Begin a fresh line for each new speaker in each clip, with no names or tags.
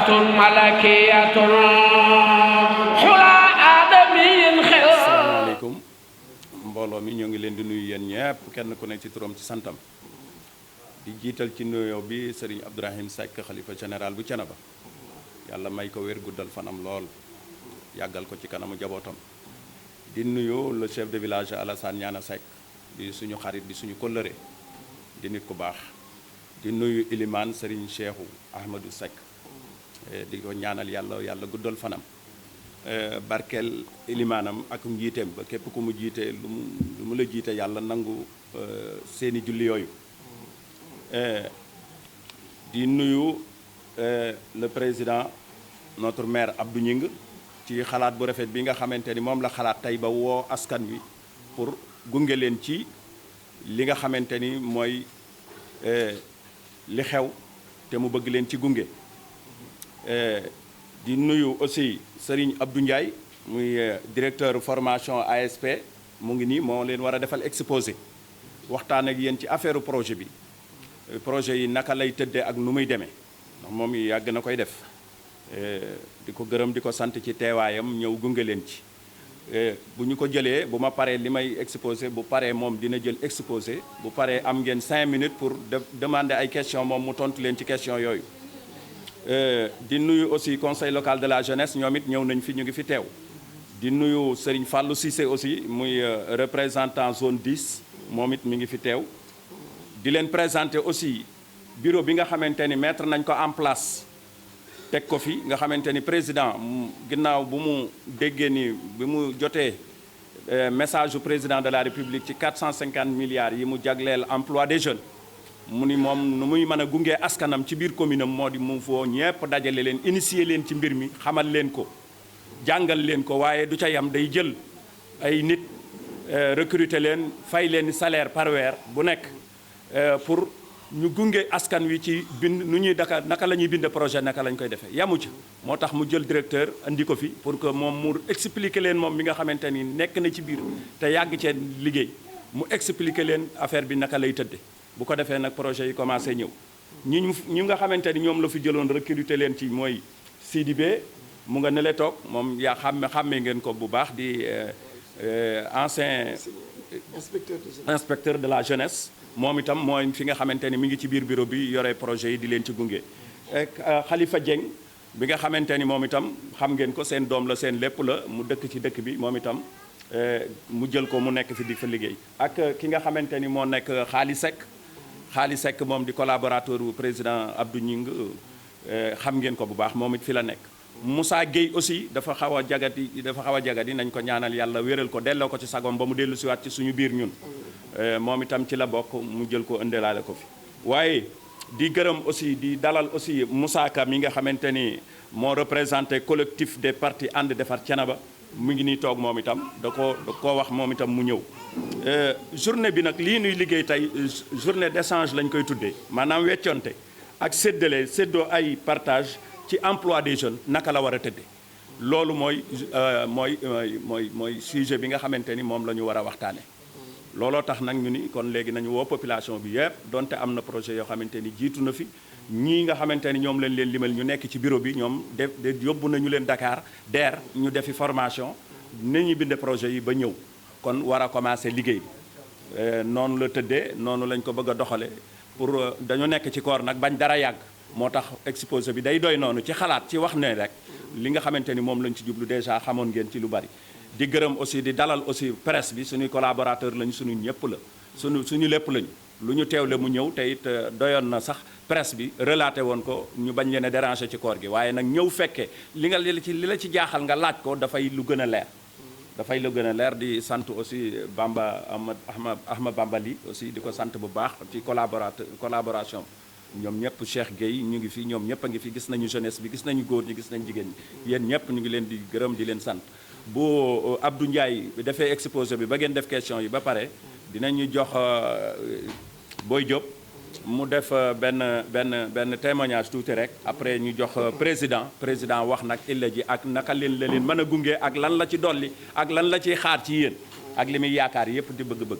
ملكية حلى آدمي خير.
asalaamaaleykum mbooloo mi ñoo ngi leen di nuyu yéen ñëpp kenn ku nekk ci turam ci santam di jiital ci nuyoo bi Serigne Abdourahim Seck xalifa général bu Thiénaba yàlla may ko wér guddal fanam lool yàggal ko ci kanamu jabootam di nuyu le chef de village Alassane Niana Seck di suñu xarit di suñu kóllëre di nit ku baax di nuyu Ilimane Serigne Cheikhou Ahmadou Seck di ko ñaanal yàlla guddal fanam barkeel ilimaanam ak njiiteem ba képp ku mu jiite lu mu la jiite yàlla nangu seeni julli yooyu di nuyu le président notre maire Abdou Gningue ci xalaat bu rafet bi nga xamante ni moom la xalaat tey ba woo askan wi pour gunge leen ci li nga xamante ni mooy li xew te mu bëgg leen ci gunge di nuyu aussi Serigne Abdou Ndiaye muy directeur formation ASP mu ngi nii moo leen war a defal exposé waxtaan ak yéen ci affaire projet bi projet yi naka lay tëddee ak nu muy demee ndax moom yàgg na koy def di ko gërëm di ko sant ci teewaayam ñëw gunge leen ci bu ñu ko jëlee bu ma paree li may exposé bu paree moom dina jël exposé bu paree am ngeen 5 minutes pour demander ay questions moom mu tontu leen ci question yooyu di nuyu aussi conseil local de la jeunesse ñoom it ñëw nañ fi ñu ngi fi teew di nuyu Serigne Fallou Cissé aussi muy représentant zone 10 moom it mi ngi fi teew di leen présenter aussi bureau bi nga xamante ni mettre nañ ko en place teg ko fi nga xamante ni président ginnaaw bu mu déggee ni bi mu jotee message du président de la république ci 450 milliards yi mu jagleel emploi des jeunes mu ni moom nu muy mën a gungee askanam ci biir commune am moo di mu foo ñepp dajale leen initier leen ci mbir mi xamal leen ko jàngal leen ko waaye du ca yam day jël ay nit recruter leen fay leen salaire par weer bu nekk pour ñu gunge askan wi ci bind nu ñuy naka la ñuy bind projet naka lañ koy defee yamu ci moo tax mu jël directeur andi ko fi pour que moom mu expliquer leen moom mi nga xamante ni nekk na ci biir te yàgg cee liggéey mu expliquer leen affaire bi naka lay tëdde bu ko defee nag projet yi commencé ñëw ñi nga xamante ni ñoom la fi jëloon recruter leen ci mooy Sidibé mu nga nele toog moom yaa xàmmee ngeen ko bu baax di ancien inspecteur de la jeunesse moom itam mooy fi nga xamante ni mi ngi ci biir bureau bi yore projet yi di leen ci gunge Khalifa Dieng bi nga xamante ni moom itam xam ngeen ko seen doom la seen lépp la mu dëkk ci dëkk bi moom itam mu jël ko mu nekk fi di fa liggéey ak ki nga xamante ni moo nekk Xaali Seck moom di collaborateur bu président Abdou Gningue xam ngeen ko bu baax moom it fi la nekk Moussa Gueye aussi dafa xaw a jagati nañ ko ñaanal yàlla wéral ko delloo ko ci sagom ba mu dellu siwaat ci suñu biir ñun moom itam ci la bokk mu jël ko ëndelaale ko fi waaye di gërëm aussi di dalal aussi Moussa Ka mi nga xamante ni moo représenté collectif des partis ànd defar Thiénaba mu ngi nii toog moom itam da koo wax moom itam mu ñëw journée bi nag lii nuy liggéey tey journée d'échange lañ koy tuddee maanaam wecconte ak séddoo ay partage ci emploi des jeunes naka la war a tëddee loolu mooy sujet bi nga xamante ni moom la ñu war a waxtaane looloo tax nag ñu ni kon léegi nañu woo population bi yëpp donte am na projet yoo xamante ni jiitu na fi ñii nga xamante ni ñoom lañ leen limal ñu nekk ci bureau bi ñoom de yóbbu nañu leen Dakar DER ñu defi formation nañu binde projet yi ba ñëw kon war a commencer liggéey bi noonu la tëddee noonu lañ ko bëgg a doxale pour dañu nekk ci koor nag bañ dara yàgg moo tax exposé bi day doy noonu ci xalaat ci wax ne rek li nga xamante ni moom lañ ci jublu déjà xamoon ngeen ci lu bari di gërëm aussi di dalal aussi presse bi suñuy collaborateur lañu suñu ñëpp la suñu lépp lañu lu ñu teewle mu ñëw te it doyoon na sax presse bi relaté woon ko ñu bañ leen a déranger ci koor gi waaye nag ñëw fekkee li la ci jaaxal nga laaj ko dafay lu gën a leer di sant aussi Bamba Ahmad Bambali aussi di ko sant bu baax ci collaboration ñoom ñëpp Cheikh Gueye ñu ngi fi ñoom ñëpp a ngi fi gis nañu jeunesse bi gis nañu góor ñi gis nañu jigéen ñi yéen ñëpp ñu ngi leen di gërëm di leen sant bu Abdou Ndiaye defee exposé bi ba ngeen def question yi ba pare dinañu jox Boy Diop mu def benn témoignage tuuti rek après ñu jox président wax nag illa ji ak naka leen la leen mën a gunge ak lan la ci dolli ak lan la ciy xaar ci yéen ak li muy yaakaar yépp di bëgg-bëgg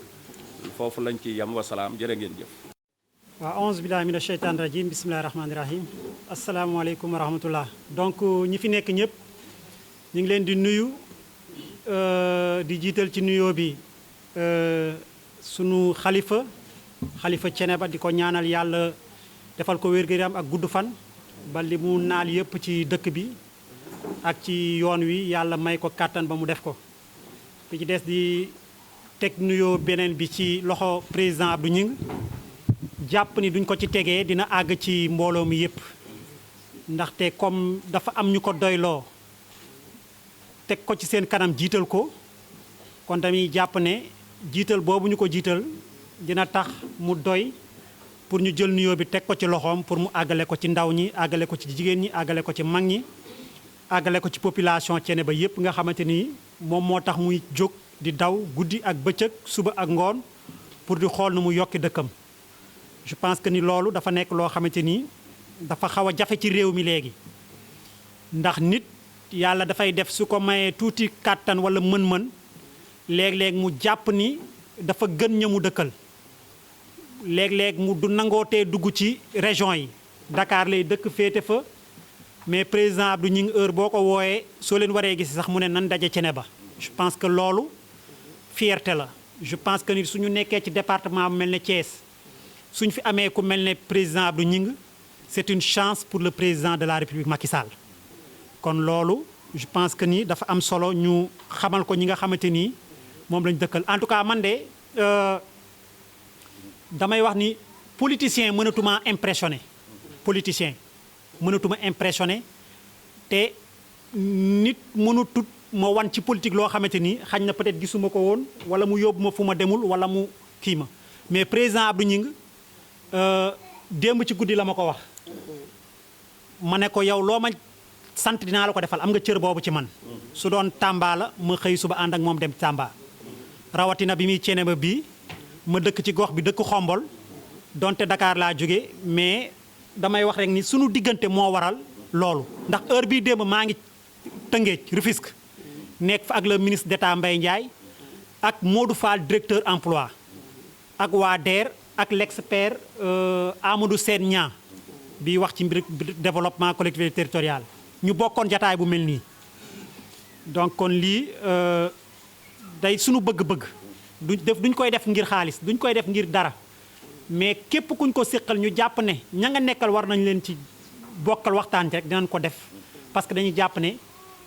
foofu lañ ci yam wasalaam jërë ngeen jëf
waaw auzu billahi mina sheytaani rajim bismillahi rahmaani rahim asalaamaaleykum wa rahmatullah donc ñi fi nekk ñëpp ñu ngi leen di nuyu di jiital ci nuyoo bi sunu xalifa Thiénaba di ko ñaanal yàlla defal ko wér-gu-yaram ak gudd fan ba li mu naal yëpp ci dëkk bi ak ci yoon wi yàlla may ko kàttan ba mu def ko bi ci des di teg nuyoo beneen bi ci loxo président Abdou Gningue jàpp ni duñ ko ci tegee dina àgg ci mbooloo mi yëpp ndaxte comme dafa am ñu ko doyloo teg ko ci seen kanam jiital ko kon dañuy jàpp ne jiital boobu ñu ko jiital dina tax mu doy pour ñu jël nuyoo bi teg ko ci loxoom pour mu àggale ko ci ndaw ñi àggale ko ci jigéen ñi àggale ko ci mag ñi àggale ko ci population Thiénaba yëpp nga xamante ni moom moo tax muy jóg di daw guddi ak bëccëg suba ak ngoon pour di xool nu mu yokki dëkkam. je pense que ni loolu dafa nekk loo xamante ni dafa xaw a jafe ci réew mi léegi ndax nit yàlla dafay def su ko mayee tuuti kàttan wala mën-mën léeg-léeg mu jàpp ni dafa gën ña mu dëkkal léeg-léeg mu du nangootee dugg ci région yi Dakar lay dëkk féete fa mais président Abdou Gningue heure boo ko wooyee soo leen waree gis sax mu ne nan daje Thiénaba je pense que loolu fierté la je pense que ni suñu nekkee ci département bu mel ne Thiès suñ fi amee ku mel ne président Abdou Gningue c'est une chance pour le président de la République Macky Sall kon loolu je pense que ni dafa am solo ñu xamal ko ñi nga xamante ni moom lañ dëkkal en tout cas man de damay wax ni politicien mënatuma impressionné politicien mënatuma impressionné te nit mënutut ma wan ci politique loo xamante ni xañ na peut-être gisuma ko woon wala mu yóbbu ma fu ma demul wala mu kii ma mais président Abdou Gningue démb ci guddi la ma ko wax ma ne ko yow loo ma sant dinaa la ko defal am nga cër boobu ci man su doon Tamba la ma xëy suba ànd ak moom dem Tamba rawatina bi muy Thiénaba bii ma dëkk ci gox bi dëkk Xombol donte Dakar laa jóge mais damay wax rek ni sunu diggante moo waral loolu ndax heure bii démb maa ngi Tëngéej Rufisque nekk fa ak le ministre d'État Mbaye Ndiaye ak Modou Fall directeur emploi ak waa DER ak l'expert Amadou Sène Niang bi wax ci mbir développement collectivité territoriale ñu bokkoon jataay bu mel nii donc kon lii day sunu bëgg-bëgg duñ koy def ngir xaalis duñ koy def ngir dara mais képp kuñ ko séqal ñu jàpp ne ña nga nekkal war nañ leen ci bokkal waxtaan ci rek dinañ ko def parce que dañuy jàpp ne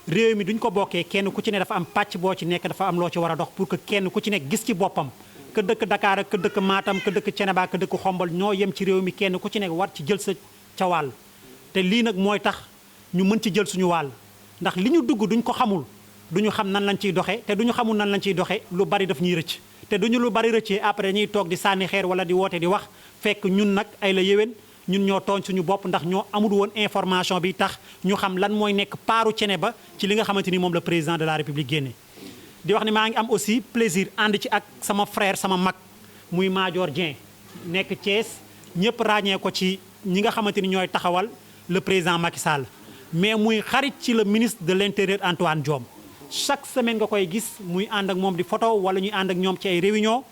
réew mi duñ ko bokkee kenn ku ci ne dafa am pàcc boo ci nekk dafa am loo ci war a dox pour que kenn ku ci nekk gis ci boppam que dëkk Dakar ak que dëkk Matam que dëkk Thiénaba que dëkk Xombol ñoo yem ci réew mi kenn ku ci nekk war ci jël sa ca wàll te lii nag mooy tax ñu mën ci jël suñu wàll ndax li ñu dugg duñ ko xamul duñu xam nan lañ ciy doxee te duñu xamul nan lañ ciy doxee lu bari daf ñuy rëcc te duñu lu bari rëccee après dañuy toog di sànni xeer wala di woote di wax fekk ñun nag ay la yéwén ñun ñoo tooñ suñu bopp ndax ñoo amul woon information bi tax ñu xam lan mooy nekk paaru Thiénaba ci li nga xamante ni moom la président de la République génne di wax ne maa ngi am aussi plaisir ànd ci ak sama frère sama mag muy Madior Dieng nekk Thiès ñëpp ràññee ko ci ñi nga xamante ni ñooy taxawal le président Macky Sall mais muy xarit ci le ministre de l'Intérieur Antoine Diome chaque semaine nga koy gis muy ànd ak moom di photo wala ñuy ànd ak ñoom ci ay réunion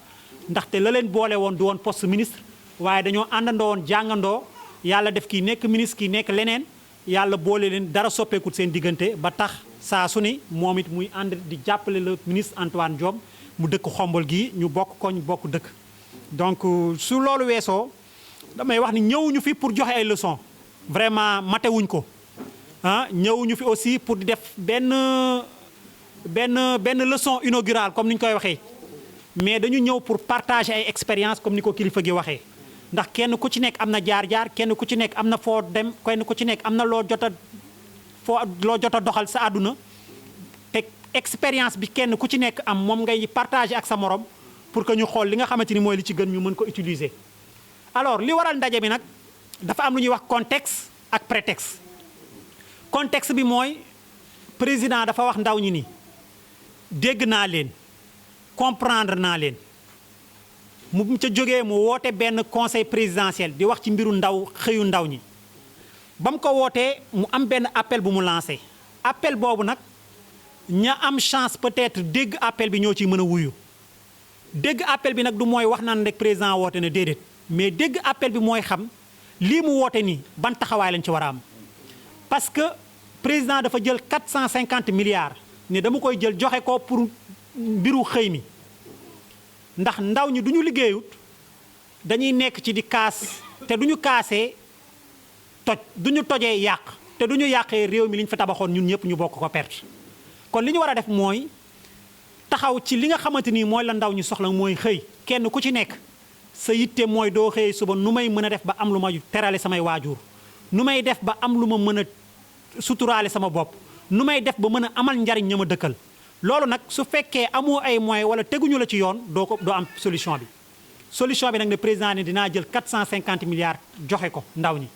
ndaxte la leen boole woon du woon poste ministre waaye dañoo àndandoo woon jàngandoo yàlla def kii nekk ministre kii nekk leneen yàlla boole leen dara soppeekut seen diggante ba tax saa su ne moom it muy ànd di jàppale le ministre Antoine Diome mu dëkk Xombol gii ñu bokk ko ñu bokk dëkk donc su loolu weesoo damay wax ni ñëwuñu fi pour joxe ay leçons vraiment matewuñ ko ah ñëwuñu fi aussi pour di def benn leçon inaugurale comme ni ñu koy waxee mais dañu ñëw pour partager ay expérience comme ni ko kilifa gi waxee ndax kenn ku ci nekk am na jaar-jaar kenn ku ci nekk am na foo dem kenn ku ci nekk am na loo jot a doxal sa àdduna te expérience bi kenn ku ci nekk am moom ngay partager ak sa morom pour que ñu xool li nga xamante ni mooy li ci gën ñu mën ko utiliser. alors li waral ndaje bi nag dafa am lu ñuy wax contexte ak prétexte contexte bi mooy président dafa wax ndaw ñi ni dégg naa leen comprendre naa leen mu ca jógee mu woote benn conseil présidentiel di wax ci mbiru ndaw xëyu ndaw ñi ba mu ko wootee mu am benn appel bu mu lancé appel boobu nag ña am chance peut-être dégg appel bi ñoo ciy mën a wuyu dégg appel bi nag du mooy wax naan rek président woote na déedéet mais dégg appel bi mooy xam lii mu woote nii ban taxawaay lañ ci war a am parce que président dafa jël 450 milliards ne dama koy jël joxe ko pour mbiru xëy mi ndax ndaw ñi du ñu liggéeyut dañuy nekk ci di kaas te du ñu kaasee toj du ñu tojee yàq te du ñu yàqee réew mi li ñu fa tabaxoon ñun ñëpp ñu bokk ko perte kon li ñu war a def mooy taxaw ci li nga xamante ni mooy la ndaw ñu soxla mooy xëy kenn ku ci nekk sa yitte mooy doo xëyee suba nu may mën a def ba am lu ma terale samay waajur nu may def ba am lu ma mën a suturaale sama bopp nu may def ba mën a amal njariñ ña ma dëkkal loolu nag su fekkee amoo ay moyens wala teguñu la ci yoon doo am solution bi nag ne président ne dinaa jël 450 milliards joxe ko ndaw ñi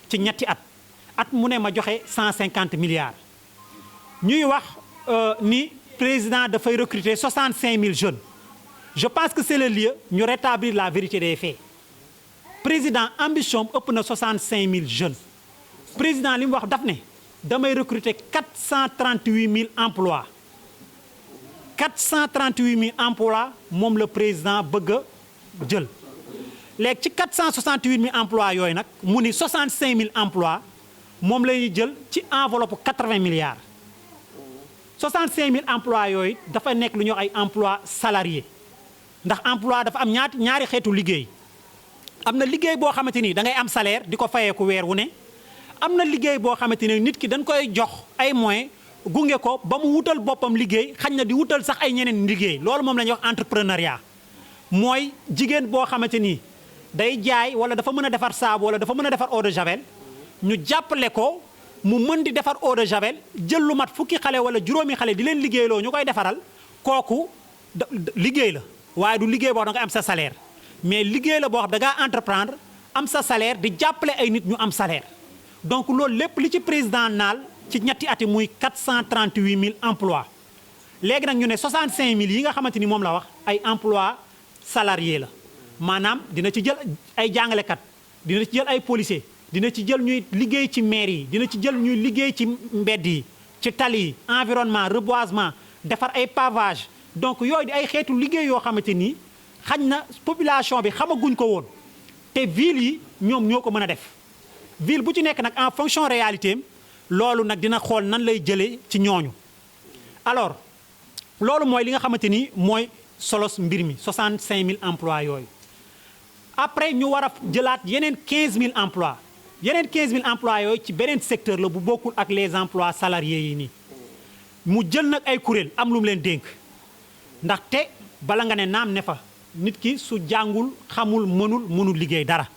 ci ñetti at mu ne ma joxe 150 milliards ñuy wax ni président dafay recruter 65 000 jeunes je pense que c'est le lieu ñu rétablir la vérité des faits président ambition ëpp na 65 000 jeunes président li mu wax daf ne damay recruter 438 000 emplois 438 000 emplois moom le président bëgg a jël léegi ci 468 000 emplois yooyu nag mu ni 65 000 emplois moom lay jël ci enveloppe 80 milliards 65 000 emplois yooyu dafa nekk lu ñuy wax ay emplois salariés ndax emploi dafa am ñaari xeetu liggéey am na liggéey boo xamante ni da ngay am salaire di ko fayeeku weer wu ne am na liggéey boo xamante ni nit ki dañ koy jox ay moyens gunge ko ba mu wutal boppam liggéey xañ na di wutal sax ay ñeneen liggéey loolu moom la ñuy wax entrepreneuriat mooy jigéen boo xamante ni day jaay wala dafa mën a defar saabu wala dafa mën a defar eau de javel ñu jàppale ko mu mën di defar eau de javel jël lu mat fukki xale wala juróomi xale di leen liggéeyloo ñu koy defaral kooku liggéey la waaye du liggéey boo da nga am sa salaire mais liggéey la boo xam da ngaa entreprendre am sa salaire di jàppale ay nit ñu am salaire donc loolu lépp li ci président naal ci ñetti ati muy 438 000 emplois léegi nag ñu ne 65 000 yi nga xamante ni moom la wax ay emplois salariés la maanaam dina ci jël ay jàngalekat dina ci jël ay policiers dina ci jël ñuy liggéey ci maire yi dina ci jël ñuy liggéey ci mbedd yi ci tali yi environnement reboisement defar ay pavage donc yooyu di ay xeetu liggéey yoo xamante ni xañ na population bi xamaguñ ko woon te ville yi ñoom ñoo ko mën a def ville bu ci nekk nag en fonction réalité loolu nag dina xool nan lay jëlee ci ñooñu alors loolu mooy li nga xamante ni mooy solos mbir mi 65 000 emplois yooyu après ñu war a jëlaat yeneen 15 000 emplois yeneen 15 000 emplois yooyu ci beneen secteur la bu bokkul ak les emplois salariés yi nii mu jël nag ay kuréel am lu mu leen dénk ndaxte bala nga ne naam ne fa nit ki su jàngul xamul mënul liggéey dara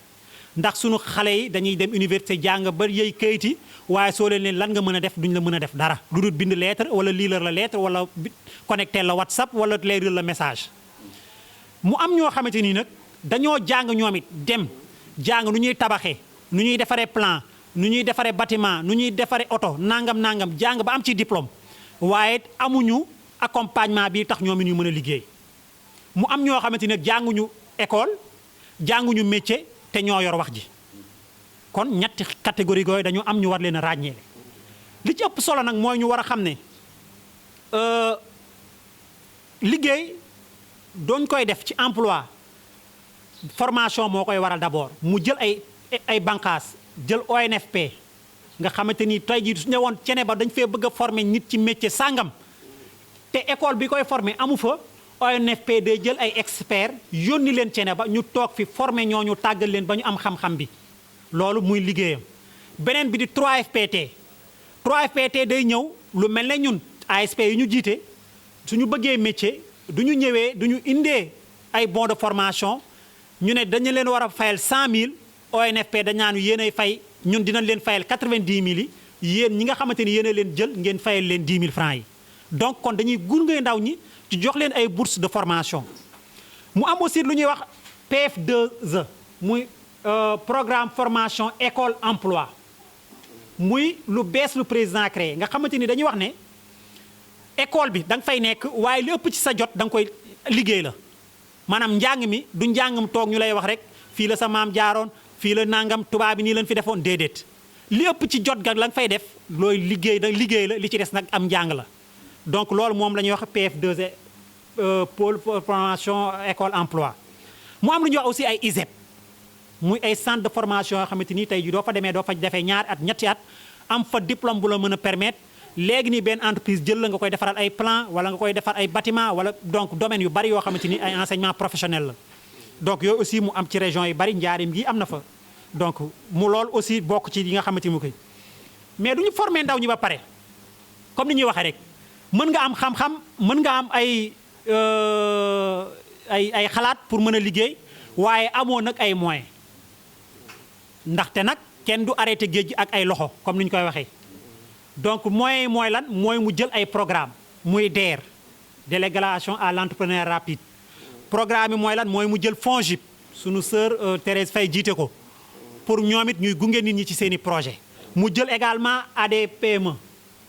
ndax sunu xale yi dañuy dem université jàng ba yëy kayiti waaye soo leen lan nga mën a def duñ la mën a def dara lu dul bind lettre wala liiral la lettre wala connecté la WhatsApp wala leeral la message mu am ñoo xamante ni nag dañoo jàng ñoom it dem jàng nu ñuy tabaxee nu ñuy defaree plan nu ñuy defaree bâtiment nu ñuy defaree oto nangam jàng ba am ci diplôme waaye amuñu accompagnement bi tax ñoom it ñu mën a liggéey mu am ñoo xamante ni nag jànguñu école jànguñu métier te ñoo yor wax ji kon ñetti catégorie yooyu dañu am ñu war leen a ràññeele li ci ëpp solo nag mooy ñu war a xam ne liggéey doñ koy def ci emploi formation moo koy waral d'abord mu jël ay bànqaas jël ONFP nga xamante ni tey jii su ñëwoon cene ba dañ fee bëgg a former nit ci métier sàngam te école bi koy former amu fa ONFP day jël ay experts yónni leen cene ba ñu toog fi former ñooñu tàggal leen ba ñu am xam-xam bi loolu muy liggéeyam beneen bi di 3FPT 3FPT day ñëw lu mel ne ñun ASP yi ñu jiite suñu bëggee métier du ñu ñëwee du ñu indee ay bons de formation ñu ne dañu leen war a fayal 100 000 ONFP dañ naan yéenay fay ñun dinañ leen fayal 90 000 yi yéen ñi nga xamante ni yéen a leen jël ngeen fayal leen 10 000 francs yi donc kon dañuy gunge ndaw ñi ci jox leen ay bourses de formation mu am aussi lu ñuy wax PF2E muy programme formation école emploi muy lu bees lu président créé nga xamante ni dañuy wax ne école bi da nga fay nekk waaye li ëpp ci sa jot da nga koy liggéey la maanaam njàng mi du njàngam toog ñu lay wax rek fii la sa maam jaaroon fii la nangam tubaab bi nii lañ fi defoon déedéet li ëpp ci jot ga la nga fay def looy liggéey la li ci des nag am njàng la donc loolu moom la ñuy wax PF2E pôle formation école emploi mu am lu ñuy wax aussi ay ISEP muy ay centre de formation yoo xamante ni tey jii doo fa demee doo fa defee ñaari at ñetti at am fa diplôme bu la mën a permettre léegi nii benn entreprise jël la nga koy defaral ay plan wala nga koy defar ay bâtiment wala donc domaine yu bari yoo xamante ni ay enseignement professionnel la donc yooyu aussi mu am ci région yu bari njaarim gi am na fa donc mu lool aussi bokk ci yi nga xamante ni mu koy mais du ñu former ndaw ñi ba pare comme ni ñuy waxee rek mën nga am xam-xam mën nga am ay xalaat pour mën a liggéey waaye amoo nag ay moyens ndaxte nag kenn du arrêté géej gi ak ay loxo comme ni ñu koy waxee donc moyens yi mooy lan mooy mu jël ay programme muy DER délégation à l'entrepreneuriat rapide programme yi mooy lan mooy mu jël FONGIP sunu sœur Thérèse Faye jiite ko pour ñoom it ñuy gunge nit ñi ci seen i projet mu jël également ADPME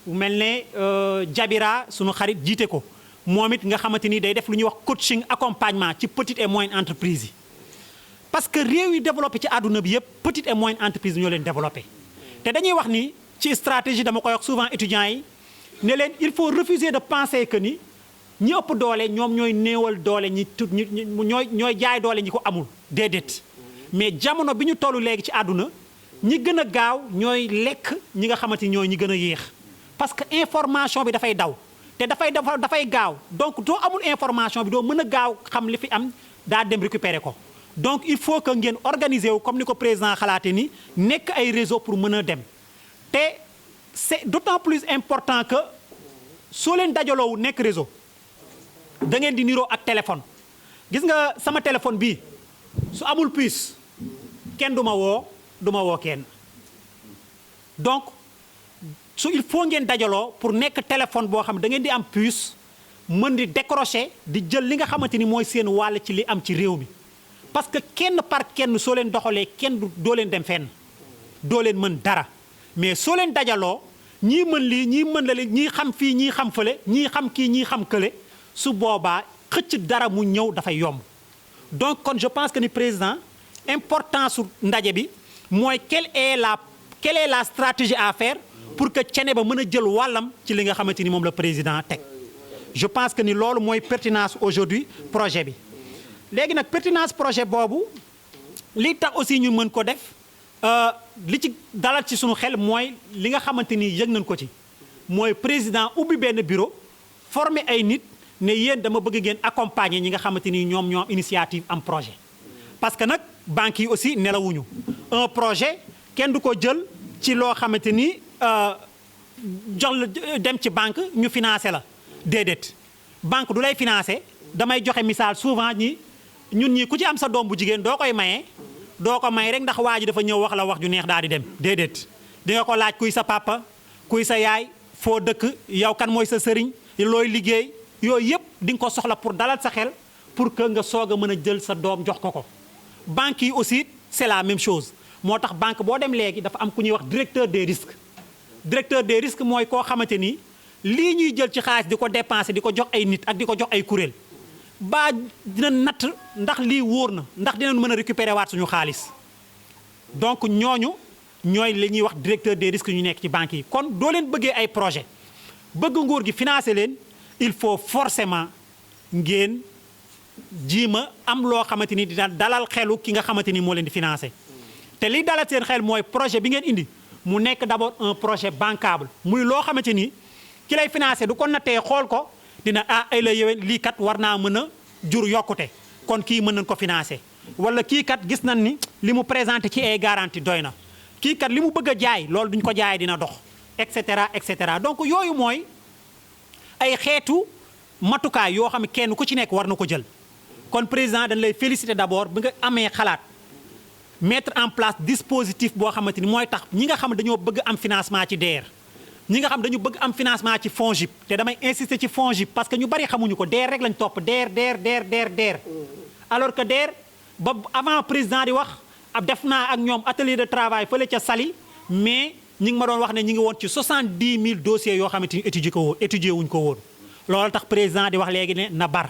bu mel ne Jabira sunu xarit jiite ko moom it nga xamante ni day def lu ñuy wax coaching accompagnement ci petite et moyenne entreprise yi parce que réew yi développé ci àdduna bi yëpp petite et moyenne entreprise ñoo leen développé te dañuy wax ni ci stratégie dama koy wax souvent étudiants yi ne leen il faut refuser de penser que ni ñi ëpp doole ñoom ñooy néewal doole ñooy jaay doole ñi ko amul déedéet mais jamono bi ñu toll léegi ci àdduna ñi gën a gaaw ñooy lekk ñi nga xamante ni ñooy ñi gën a yéex parce que information bi dafay daw te dafay gaaw donc doo amul information bi doo mën a gaaw xam li fi am daa dem récupérer ko donc il faut que ngeen organiser wu comme ni ko président xalaate ni nekk ay réseau pour mën a dem te c'est d'autant plus important que soo leen dajaloowu nekk réseau da ngeen di niroo ak téléphone gis nga sama téléphone bii su amul puce kenn du ma woo kenn donc il faut ngeen dajaloo pour nekk téléphone boo xam ne da ngeen di am puce mën di décrocher di jël li nga xamante ni mooy seen wàll ci li am ci réew mi parce que kenn par kenn soo leen doxalee kenn doo leen dem fenn doo leen mën dara mais soo leen dajaloo ñii mën lii ñii mën la leen ñii xam fii ñii xam fële ñii xam kii ñii xam kële su boobaa xëcc dara mu ñëw dafay yomb donc kon je pense que ni président importance su ndaje bi mooy quelle est la stratégie à faire pour que Thiénaba mën a jël wàllam ci li nga xamante ni moom la président teg je pense que ni loolu mooy pertinence aujourd'hui projet bi léegi nag pertinence projet boobu li tax aussi ñu mën ko def li ci dalal ci sunu xel mooy li nga xamante ni yëg nañ ko ci mooy président ubbi benn bureau former ay nit ne yéen dama bëgg ngeen accompagner ñi nga xamante ni ñoom ñoo initiative am projet parce que nag banques yi aussi nelawuñu un projet kenn du ko jël ci loo xamante ni jox la dem ci banque ñu financé la déedéet banque du lay financé damay joxe misaal souvent ñun ñi ku ci am sa doom bu jigéen doo koy maye doo ko may rek ndax waa ji dafa ñëw wax la wax ju neex daal di dem déedéet di nga ko laaj kuy sa papa kuy sa yaay foo dëkk yow kan mooy sa sëriñ looy liggéey yooyu yëpp di nga ko soxla pour dalal sa xel pour que nga soog a mën a jël sa doom jox ko banque yi aussi c'est la même chose moo tax banque boo dem léegi dafa am ku ñuy wax directeur des risques mooy koo xamante ni lii ñuy jël ci xaalis di ko dépenser di ko jox ay nit ak di ko jox ay kuréel baa dina natt ndax lii wóor na ndax dinañ mën a récupérer waat suñu xaalis donc ñooñu ñooy li ñuy wax directeur des risques ñu nekk ci banques yi kon doo leen bëggee ay projet bëgg nguur gi financer leen il faut forcément ngeen jiima am loo xamante ni dina dalal xelu ki nga xamante ni moo leen di financer te liy dalal seen xel mooy projet bi ngeen indi mu nekk d'abord un projet bancable muy loo xamante ni ki lay financer du ko nattee xool ko dina ay la yéwén lii kat war naa mën a jur yokkute kon kii mën nañ ko financer wala kii kat gis nañ ni li mu présenté ci ay garantie doy na kii kat li mu bëgg a jaay loolu duñ ko jaayee dina dox et cetera donc yooyu mooy ay xeetu matukaay yoo xam ne kenn ku ci nekk war na ko jël kon président dañ lay féliciter d'abord bi nga amee xalaat mettre en place dispositif boo xamante ni mooy tax ñi nga xam dañoo bëgg am financement ci DER ñi nga xam dañu bëgg am financement ci FONGIP te damay insister ci FONGIP parce que ñu bari xamuñu ko DER rek lañ topp DER alors que DER ba avant président di wax def naa ak ñoom atelier de travail fële ca Saly mais ñi ngi ma doon wax ne ñi ngi woon ci 70 000 dossiers yoo xamante ni étudier wuñ ko woon loolu tax président di wax léegi ne na bar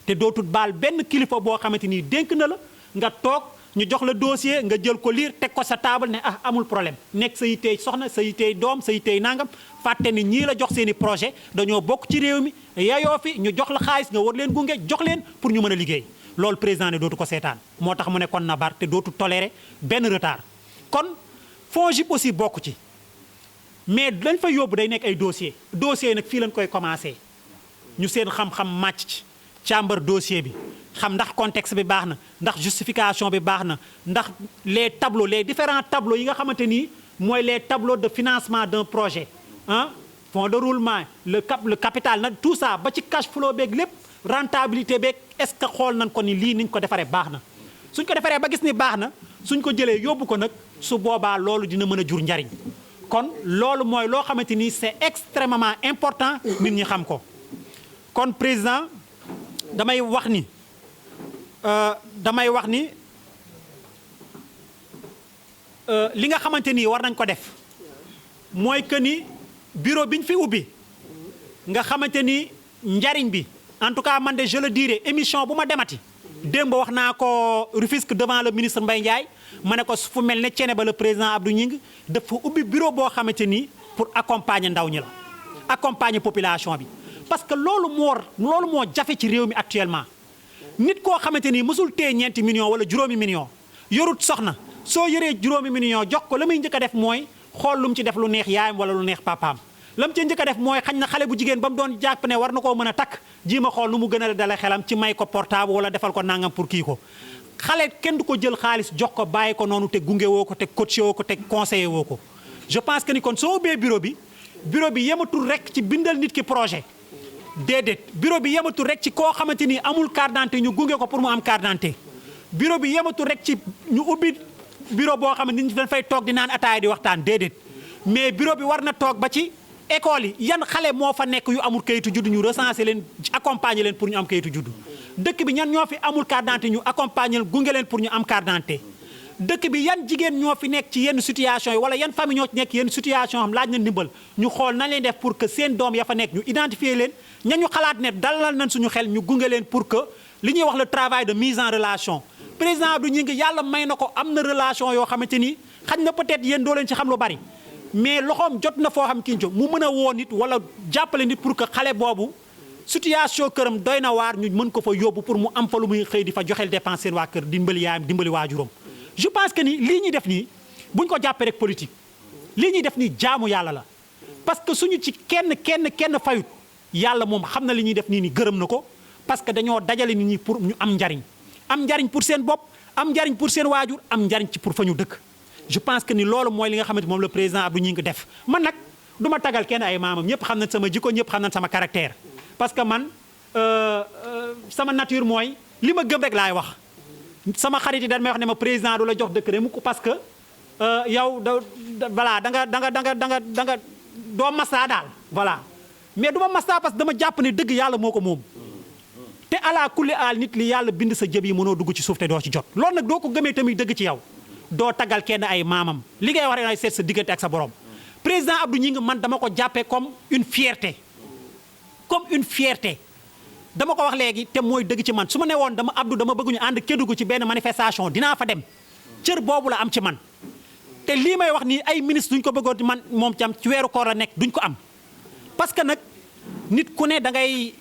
te dootul baal benn kilifa boo xamante ni dénk na la nga toog ñu jox la dossier nga jël ko lire teg ko sa table ne amul problème nekk sa yitteey soxna sa yitteey doom sa yitteey nangam fàtte ni ñii la jox seen i projet dañoo bokk ci réew mi yayoo fi ñu jox la xaalis nga war leen gunge jox leen pour ñu mën a liggéey loolu président ne dootu ko seetaan moo tax mu ne kon na bar te dootu tolérer benn retard kon FONGIP aussi bokk ci mais lañ fa yóbbu day nekk ay dossier nag fii lañ koy commencé ñu seen xam-xam màcc ci càmbar dossier bi xam ndax contexte bi baax na ndax justification bi baax na ndax les différents tableaux yi nga xamante ni mooy les tableaux de financement d'un projet ah fonds de roulement le capital nag tout ça ba ci cash flow beeg lépp rentabilité beeg est-ce que xool nañ ko ni lii niñ ko defaree baax na suñ ko defaree ba gis ni baax na suñ ko jëlee yóbbu ko nag su boobaa loolu dina mën a jur njariñ kon loolu mooy loo xamante ni c'est extrêmement important nit ñi xam ko kon président damay wax ni li nga xamante ni war nañ ko def mooy que ni bureau bi ñu fi ubbi nga xamante ni njariñ bi en tout cas man de je le dirai émission bu ma demati démb wax naa ko Rufisque devant le ministre Mbaye Ndiaye ma ne ko fu mel ne Thiénaba le président Abdou Gningue dafa ubbi bureau boo xamante ni pour accompagner ndaw ñi la accompagner population bi parce que loolu moo jafe ci réew mi actuellement nit koo xamante ni mësul téye ñeenti millions wala juróomi millions yorut soxna soo yoree juróomi millions jox ko la muy njëkk a def mooy xool lu mu ci def lu neex yaayam wala lu neex papaam la mu ci njëkk a def mooy xañ na xale bu jigéen ba mu doon jàpp ne war na koo mën a takk jiima xool nu mu gën a dale xelam ci may ko portable wala defal ko nangam pour kii ko xale kenn du ko jël xaalis jox ko bàyyi ko noonu te gunge woo ko te coaché woo ko te conseillé woo ko je pense que ni kon soo ubbee bureau bi yematul rek ci bindal nit ki projet déedéet bureau bi yematul rek ci koo xamante ni amul carte d'identité ñu gunge ko pour mu am carte d'identité bureau bi yematul rek ci ñu ubbi bureau boo xam ne nit ñi dañ fay toog di naan ataaya di waxtaan déedéet mais bureau bi war na toog ba ci école yi yan xale moo fa nekk yu amul kayitu juddu ñu recenser leen accompagner leen pour ñu am kayitu juddu dëkk bi ñan ñoo fi amul carte d'identité ñu accompagner leen gunge leen pour ñu am carte d'identité dëkk bi yan jigéen ñoo fi nekk ci yenn situation yi wala yan famille ñoo ci nekk yenn situation xam laaj na ndimbal ñu xool nañ leen def pour que seen doom ya fa nekk ñu identifier leen ñañu xalaat ne dalal nañ suñu xel ñu gunge leen pour que li ñuy wax le travail de mise en relation président Abdou Gningue yàlla may na ko am na relation yoo xamante ni xañ na peut-être yéen doo leen ci xam lu bari mais loxoom jot na foo xam kinco mu mën a woo nit wala jàppale nit pour que xale boobu situation këram doy na waar ñu mën ko fa yóbbu pour mu am fa lu muy xëy di fa joxeel dépense seen waa kër dimbali yaayam dimbali waajuram je pense que ni lii ñuy def nii buñ ko jàppee rek politique lii ñuy def nii jaamu yàlla la parce que suñu ci kenn fayut yàlla moom xam na li ñuy def nii ni gërëm na ko parce que dañoo dajale nit ñi pour ñu am njariñ pour seen bopp am njariñ pour seen waajur am njariñ ci pour fa ñu dëkk je pense que ni loolu mooy li nga xamante moom le président Abdou Gningue def man nag du ma tagal kenn ay maamam ñëpp xam nañ sama jikko ñëpp xam nañ sama caractère parce que man sama nature mooy li ma gëm rek laay wax sama xarit yi dañ may wax ne ma président du la jox décret mu ko parce que yow voilà da nga doo maslaa daal voilà mais du ma maslaa parce que dama jàpp ne dëgg yàlla moo ko moom te ala kulli aal nit li yàlla bind sa jëb yi mënoo dugg ci suuf te doo ci jot loolu nag doo ko gëmee tamit dëgg ci yow doo tagal kenn ay maamam li ngay wax rek ay seet sa diggante ak sa borom président Abdou Gningue man dama ko jàppee comme une fierté dama ko wax léegi te mooy dëgg ci man su ma ne woon dama bëgg ñu ànd Kédougou ci benn manifestation dinaa fa dem cër boobu la am ci man te lii may wax nii ay ministre duñ ko bëggoon man moom ci am ci weeru koor la nekk duñ ko am parce que nag nit ku ne da ngay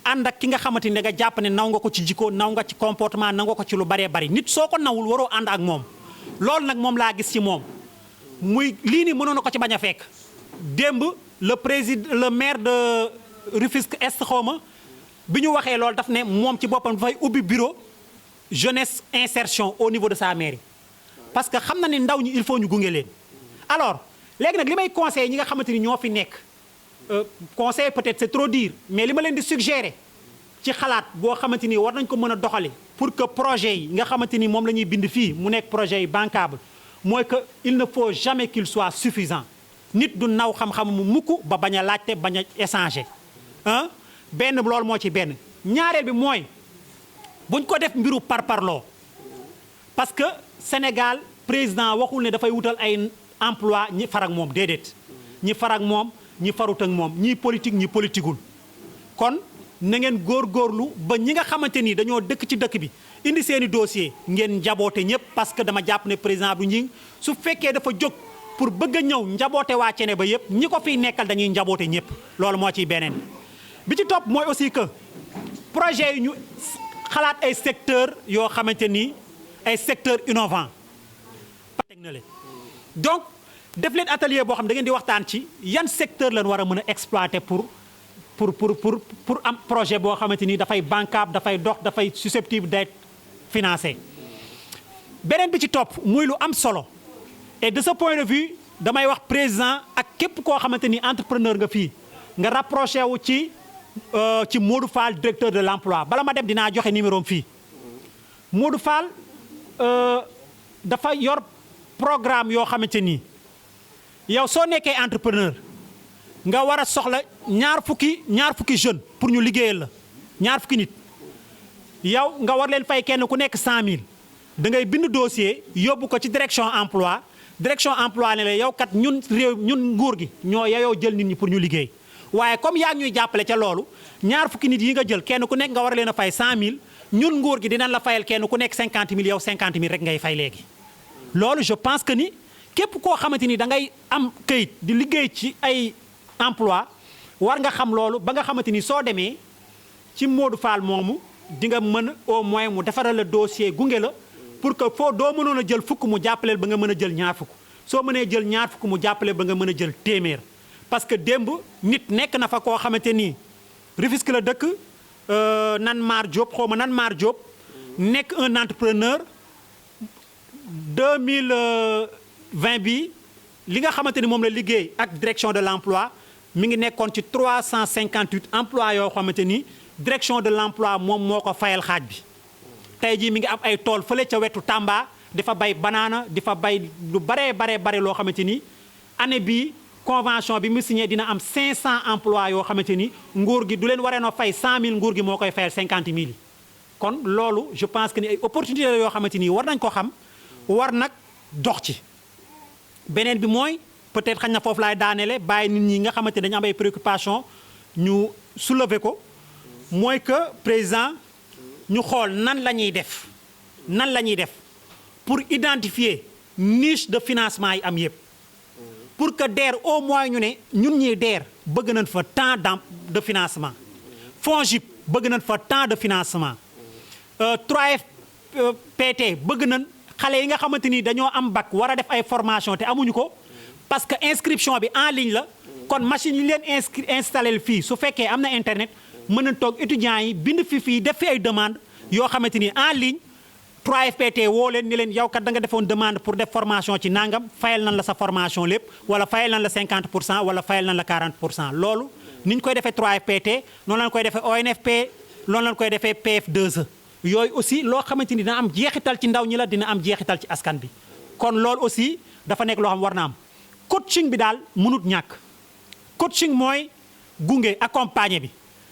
ànd ak ki nga xamante ni da nga jàpp ne naw nga ko ci jikko naw nga ci comportement naw nga ko ci lu baree bari nit soo ko nawul waroo ànd ak moom loolu nag moom laa gis ci moom muy lii nii mënoon na ko ci bañ a fekk démb le maire de Rufisque Est xawma bi ñu waxee loolu daf ne moom ci boppam dafay ubbi bureau jeunesse insertion au niveau de sa mairie parce que xam na ne ndaw ñi il faut ñu gunge leen alors léegi nag li may conseillé ñi nga xamante ni ñoo fi nekk conseil peut-être c'est trop dire mais li ma leen di suggérer ci xalaat boo xamante ni war nañ ko mën a doxali pour que projet yi nga xamante ni moom la ñuy bind fii mu nekk projet yi bancable mooy que il ne faut jamais qu'il soit suffisant nit du naw xam-xam mu mukk ba bañ a laajte bañ a échanger benn loolu moo ci benn ñaareel bi mooy buñ ko def mbiru parparloo parce que Sénégal président waxul ne dafay wutal ay emploi ñi far ak moom déedéet ñi far ak moom ñi farut ak moom ñii politique ñi politiqueul kon na ngeen góorgóorlu ba ñi nga xamante ni dañoo dëkk ci dëkk bi indi seeni dossier ngeen njaboote ñëpp parce que dama jàpp ne président Abdou Gningue su fekkee dafa jóg pour bëgg a ñëw njaboote waa Thiénaba yëpp ñi ko fiy nekkal dañuy njaboote ñëpp loolu moo ciy beneen bi ci topp mooy aussi que projet yi ñu xalaat ay secteurs yoo xamante ni ay secteurs innovants teg na leen donc def leen atelier boo xam da ngeen di waxtaan ci yan secteur lañ war a mën a exploiter pour am projet boo xamante ni dafay bancable dafay dox dafay susceptible d'être financé. beneen bi ci topp muy lu am solo et de ce point de vue damay wax président ak képp koo xamante ni entrepreneur nga fii nga rapproché wu ci Modou Fall directeur de l'emploi bala ma dem dinaa joxe numéro am fii Modou Fall dafa yor programme yoo xamante ni yow soo nekkee entrepreneur nga war a soxla ñaar fukki jeune pour ñu liggéeyal la ñaar fukki nit yow nga war leen fay kenn ku nekk 100000 da ngay bind dossier yóbbu ko ci direction emploi ne la yow kat ñun réew ñun nguur gi ñoo yayoo jël nit ñi pour ñu liggéey waaye comme yaa ngi ñuy jàppale ca loolu ñaar fukki nit yi nga jël kenn ku nekk nga war a leen a fay 100000 ñun nguur gi dinañ la fayal kenn ku nekk 50000 yow 50000 rek ngay fay léegi. loolu je pense que ni képp koo xamante ni da ngay am këyit di liggéey ci ay emploi war nga xam loolu ba nga xamante ni soo demee ci Modou Fall moomu di nga mën au moins mu defaral la dossier gunge la pour que foo doo mënoon a jël fukk mu jàppaleel ba nga mën a jël ñaar fukk soo mënee jël ñaar fukk mu jàppaleel ba nga mën a jël téeméer. parce que démb nit nekk na fa koo xamante ni Rufisque la dëkk nan maar Diop xaw ma nan maar Diop nekk un entrepreneur 2020 bi li nga xamante ni moom la liggéey ak direction de l'emploi mi ngi nekkoon ci 358 emplois yoo xamante ni direction de l'emploi moom moo ko fayal xaaj bi tey jii mi ngi am ay tool fële ca wetu Tamba di fa bay banaana di fa bay lu bare loo xamante ni année bii convention bi mu signé dina am 500 emplois yoo xamante ni nguur gi du leen waree no fay 100000 nguur gi moo koy fayal 50000 yi kon loolu je pense que ni ay opportunité la yoo xamante ni war nañ ko xam war nag dox ci beneen bi mooy peut-être xañ na foofu laay daaneele bàyyi nit ñi nga xamante ni dañu am ay préoccupations ñu soulever ko mooy que président ñu xool nan la ñuy def pour identifier niche de financement yi am yëpp pour que DER au moins ñu ne ñun ñii DER bëgg nañ fa tant de financement FONGIP bëgg nañ fa tant de financement 3FPT bëgg nañ xale yi nga xamante ni dañoo am bac war a def ay formation te amuñu ko parce que inscription bi en ligne la kon machine yi leen installé fii su fekkee am na internet mën nañ toog étudiants yi bind fii def fi ay demande yoo xamante ni en ligne 3FPT woo leen ni leen yow kat da nga defoon demande pour def formation ci nangam fayal nan la sa formation lépp wala fayal nan la 50% wala fayal nan la 40% loolu ni ñu koy defee 3FPT noonu lañ koy defee ONFP loolu lañ koy defee PF2E yooyu aussi loo xamante ni dina am jeexital ci ndaw ñi la dina am jeexital ci askan bi kon loolu aussi dafa nekk loo xam war na am coaching bi daal mënut ñàkk coaching mooy gunge accompagner bi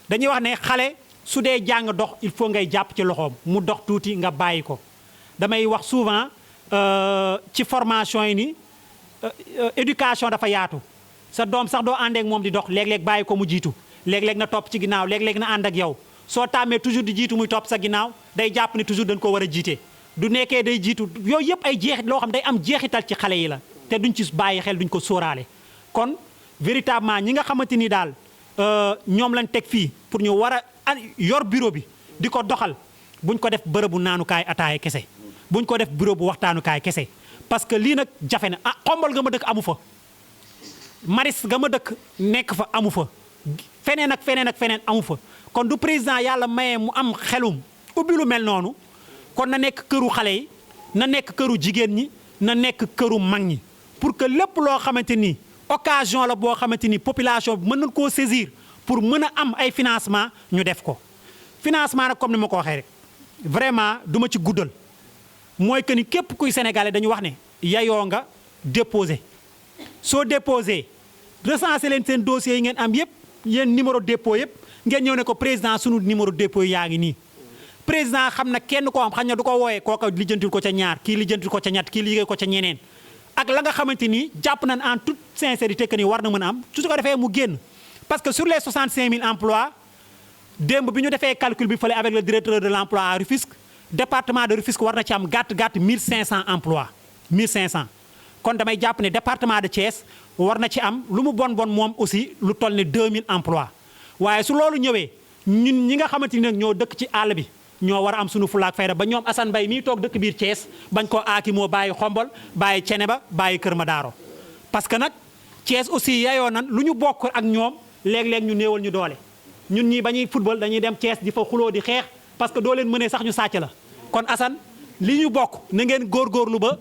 dañuy wax ne xale su dee jàng dox il faut ngay jàpp ci loxoom mu dox tuuti nga bàyyi ko damay wax souvent ci formation yi ni éducation dafa yaatu sa doom sax doo àndeek moom di dox léeg-léeg bàyyi ko mu jiitu léeg-léeg na topp ci ginnaaw léeg-léeg na ànd ak yow soo tàmmee toujours di jiitu muy topp sa ginnaaw day jàpp ni toujours dañ ko war a jiite du nekkee day jiitu yooyu yëpp ay jeexit loo xam day am jeexital ci xale yi la te duñ ci bàyyi xel duñ ko sóoraale kon véritablement ñi nga xamante ni daal ñoom lañ teg fii pour ñu war a yor bureau bi di ko doxal buñ ko def bërëbu naanukaay ataaya kese buñ ko def bureau bu waxtaanukaay kese parce que lii nag jafe na xombal nga ma dëkk amu fa maris nga ma dëkk nekk fa amu fa feneen ak feneen amu fa kon du président yàlla maye mu am xelum ubbi lu mel noonu kon na nekk këru xale yi na nekk këru jigéen ñi na nekk këru mag ñi pour que lépp loo xamante ni occasion la boo xamante ni population bi mën nañ koo saisir pour mën a am ay financement ñu def ko financement nag comme ni ma ko waxee rek vraiment du ma ci guddal mooy que ni képp kuy sénégalais dañu wax ne yayoo nga déposé soo déposé recensé leen seen dossiers yi ngeen am yëpp yéen numéro dépôt yëpp ngeen ñëw ne ko président sunu numéro dépôt yaa ngi nii président xam na kenn koo xam xañ na du ko wooyee kooka lijjantil ko ca ñaar kii lijjantil ko ca ñett kii liggéey ko ca ñeneen ak la nga xamante ni jàpp nañ en toute sincérité que ni war na mën a am su ko defee mu génn parce que sur les 65000 emplois démb bi ñu defee calcul bi fële avec le directeur de l'emploi à Rufisque département de Rufisque war na ci am gàtt 1500 emplois 1500 kon damay jàpp ne département de Thiès war na ci am lu mu bon moom aussi lu toll ne 2000 emplois waaye su loolu ñëwee ñun ñi nga xamante ni nag ñoo dëkk ci àll bi ñoo war a am suñu fulaak fayda ba ñoom Assane Mbaye mii toog dëkk biir Thiès bañ koo aaki moo bàyyi Xombol bàyyi Ceneba bàyyi Kër Madaro parce que nag Thiès aussi yayoo nan lu ñu bokk ak ñoom léeg-léeg ñu néewal ñu doole ñun ñii ba ñuy football dañuy dem Thiès di fa xuloo di xeex parce que doo leen mënee sax ñu sàcc la kon Assane li ñu bokk na ngeen góorgóorlu ba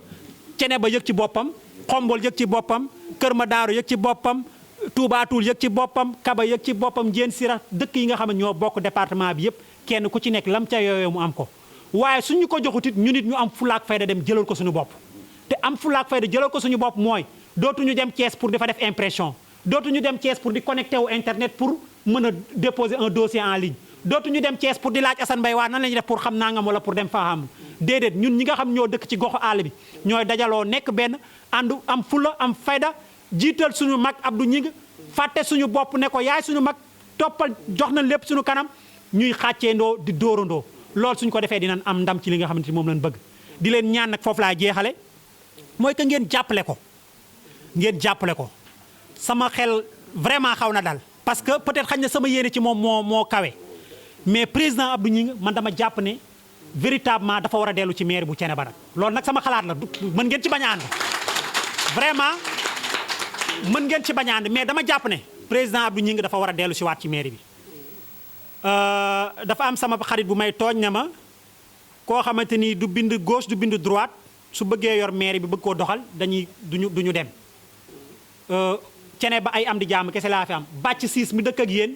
Ceneba yëg ci boppam Xombol yëg ci boppam Kër Madaro yëg ci boppam Touba Toul yëg ci boppam Kaba yëg ci boppam Diène Sira dëkk yi nga xam ne ñoo bokk département bi yëpp kenn ku ci nekk lam ca yooyoo mu am ko waaye suñu ko joxut it ñu nit ñu am fulaak fayda dem jëlal ko suñu bopp te am fulaak fayda jëlal ko suñu bopp mooy dootuñu dem Thiès pour di fa def impression dootuñu dem Thiès pour di connecté wu internet pour mën a déposer un dossier en ligne dootuñu dem Thiès pour di laaj Assane Mbaye waa nan la ñuy def pour xam nangam wala pour dem faaxam déedéet ñun ñi nga xam ñoo dëkk ci goxu àll bi ñooy dajaloo nekk benn ànd am fula am fayda jiital suñu mag Abdou Ñing fàtte suñu bopp ne ko yaay suñu mag toppal jox na lépp suñu kanam ñuy xàcceendoo di dóorandoo loolu suñ ko defee dinañ am ndam ci li nga xamante ni moom lañ bëgg di leen ñaan nag foofu laa jeexale mooy que ngeen jàppale ko sama xel vraiment xaw na dal parce que peut-être xañ na sama yéene ci moom moo kawe mais président Abdou Ñing man dama jàpp ne véritablement dafa war a dellu ci mairie bu Thiénaba nag loolu nag sama xalaat la mën ngeen ci bañ a ànd vraiment mën ngeen ci bañ a ànd mais dama jàpp ne président Abdou Ñing dafa war a dellu si waat ci mairie bi dafa am sama xarit bu may tooñ ne ma koo xamante ni du bind gauche du bind droite su bëggee yor mairie bi bëgg koo doxal duñu dem Thiénaba ay am di jàmm kese laa fi am bàcc siis mi dëkk ak yéen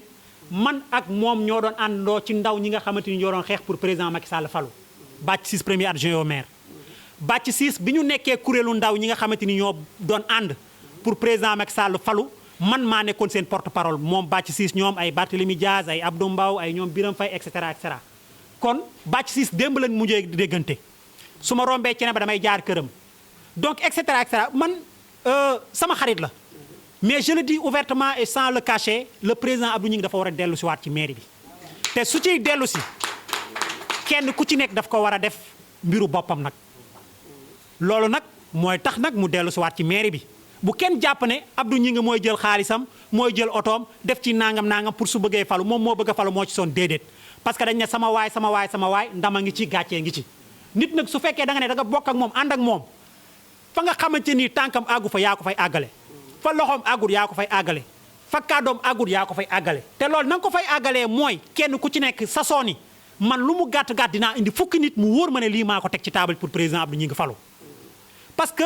man ak moom ñoo doon àndandoo ci ndaw ñi nga xamante ni ñoo doon xeex pour président Macky Sall falu bàcc siis premier adjoint au maire bàcc siis bi ñu nekkee kuréelu ndaw ñi nga xamante ni ñoo doon ànd pour président Macky Sall falu man maa nekkoon seen porte parole moom bàcc siis ñoom ay Barthélémy Diaz ay Abdou Mbaw ay ñoom Biram Faye et cetera kon bàcc siis démb lañ mujjee déggante su ma rombee Thiénaba damay jaar këram donc et cetera man sama xarit la mais je le dis ouvertement et sans le cacher le président Abdou Ñing dafa war a dellu si waat ci mairie bi te su ciy dellu si kenn ku ci nekk daf ko war a def mbiru boppam nag loolu nag mooy tax nag mu dellu si waat ci mairie bi bu kenn jàpp ne Abdou Ñing mooy jël xaalisam mooy jël otoom def ci nangam pour su bëggee falu moom moo bëgg a falu moo ci son déedéet parce que dañ ne sama waay ndama ngi ci gàccee ngi ci nit nag su fekkee da nga ne da nga bokk ak moom ànd ak moom fa nga xamante ni tànkam àggu fa yaa ko fay àggale fa loxoom àggut yaa ko fay àggale fa kàddoom àggut yaa ko fay àggale te loolu na nga ko fay àggalee mooy kenn ku ci nekk sa sooni man lu mu gàtt-gàtt dinaa indi fukki nit mu wóor ma ne lii maa ko teg ci table pour président Abdou Ñing falu parce que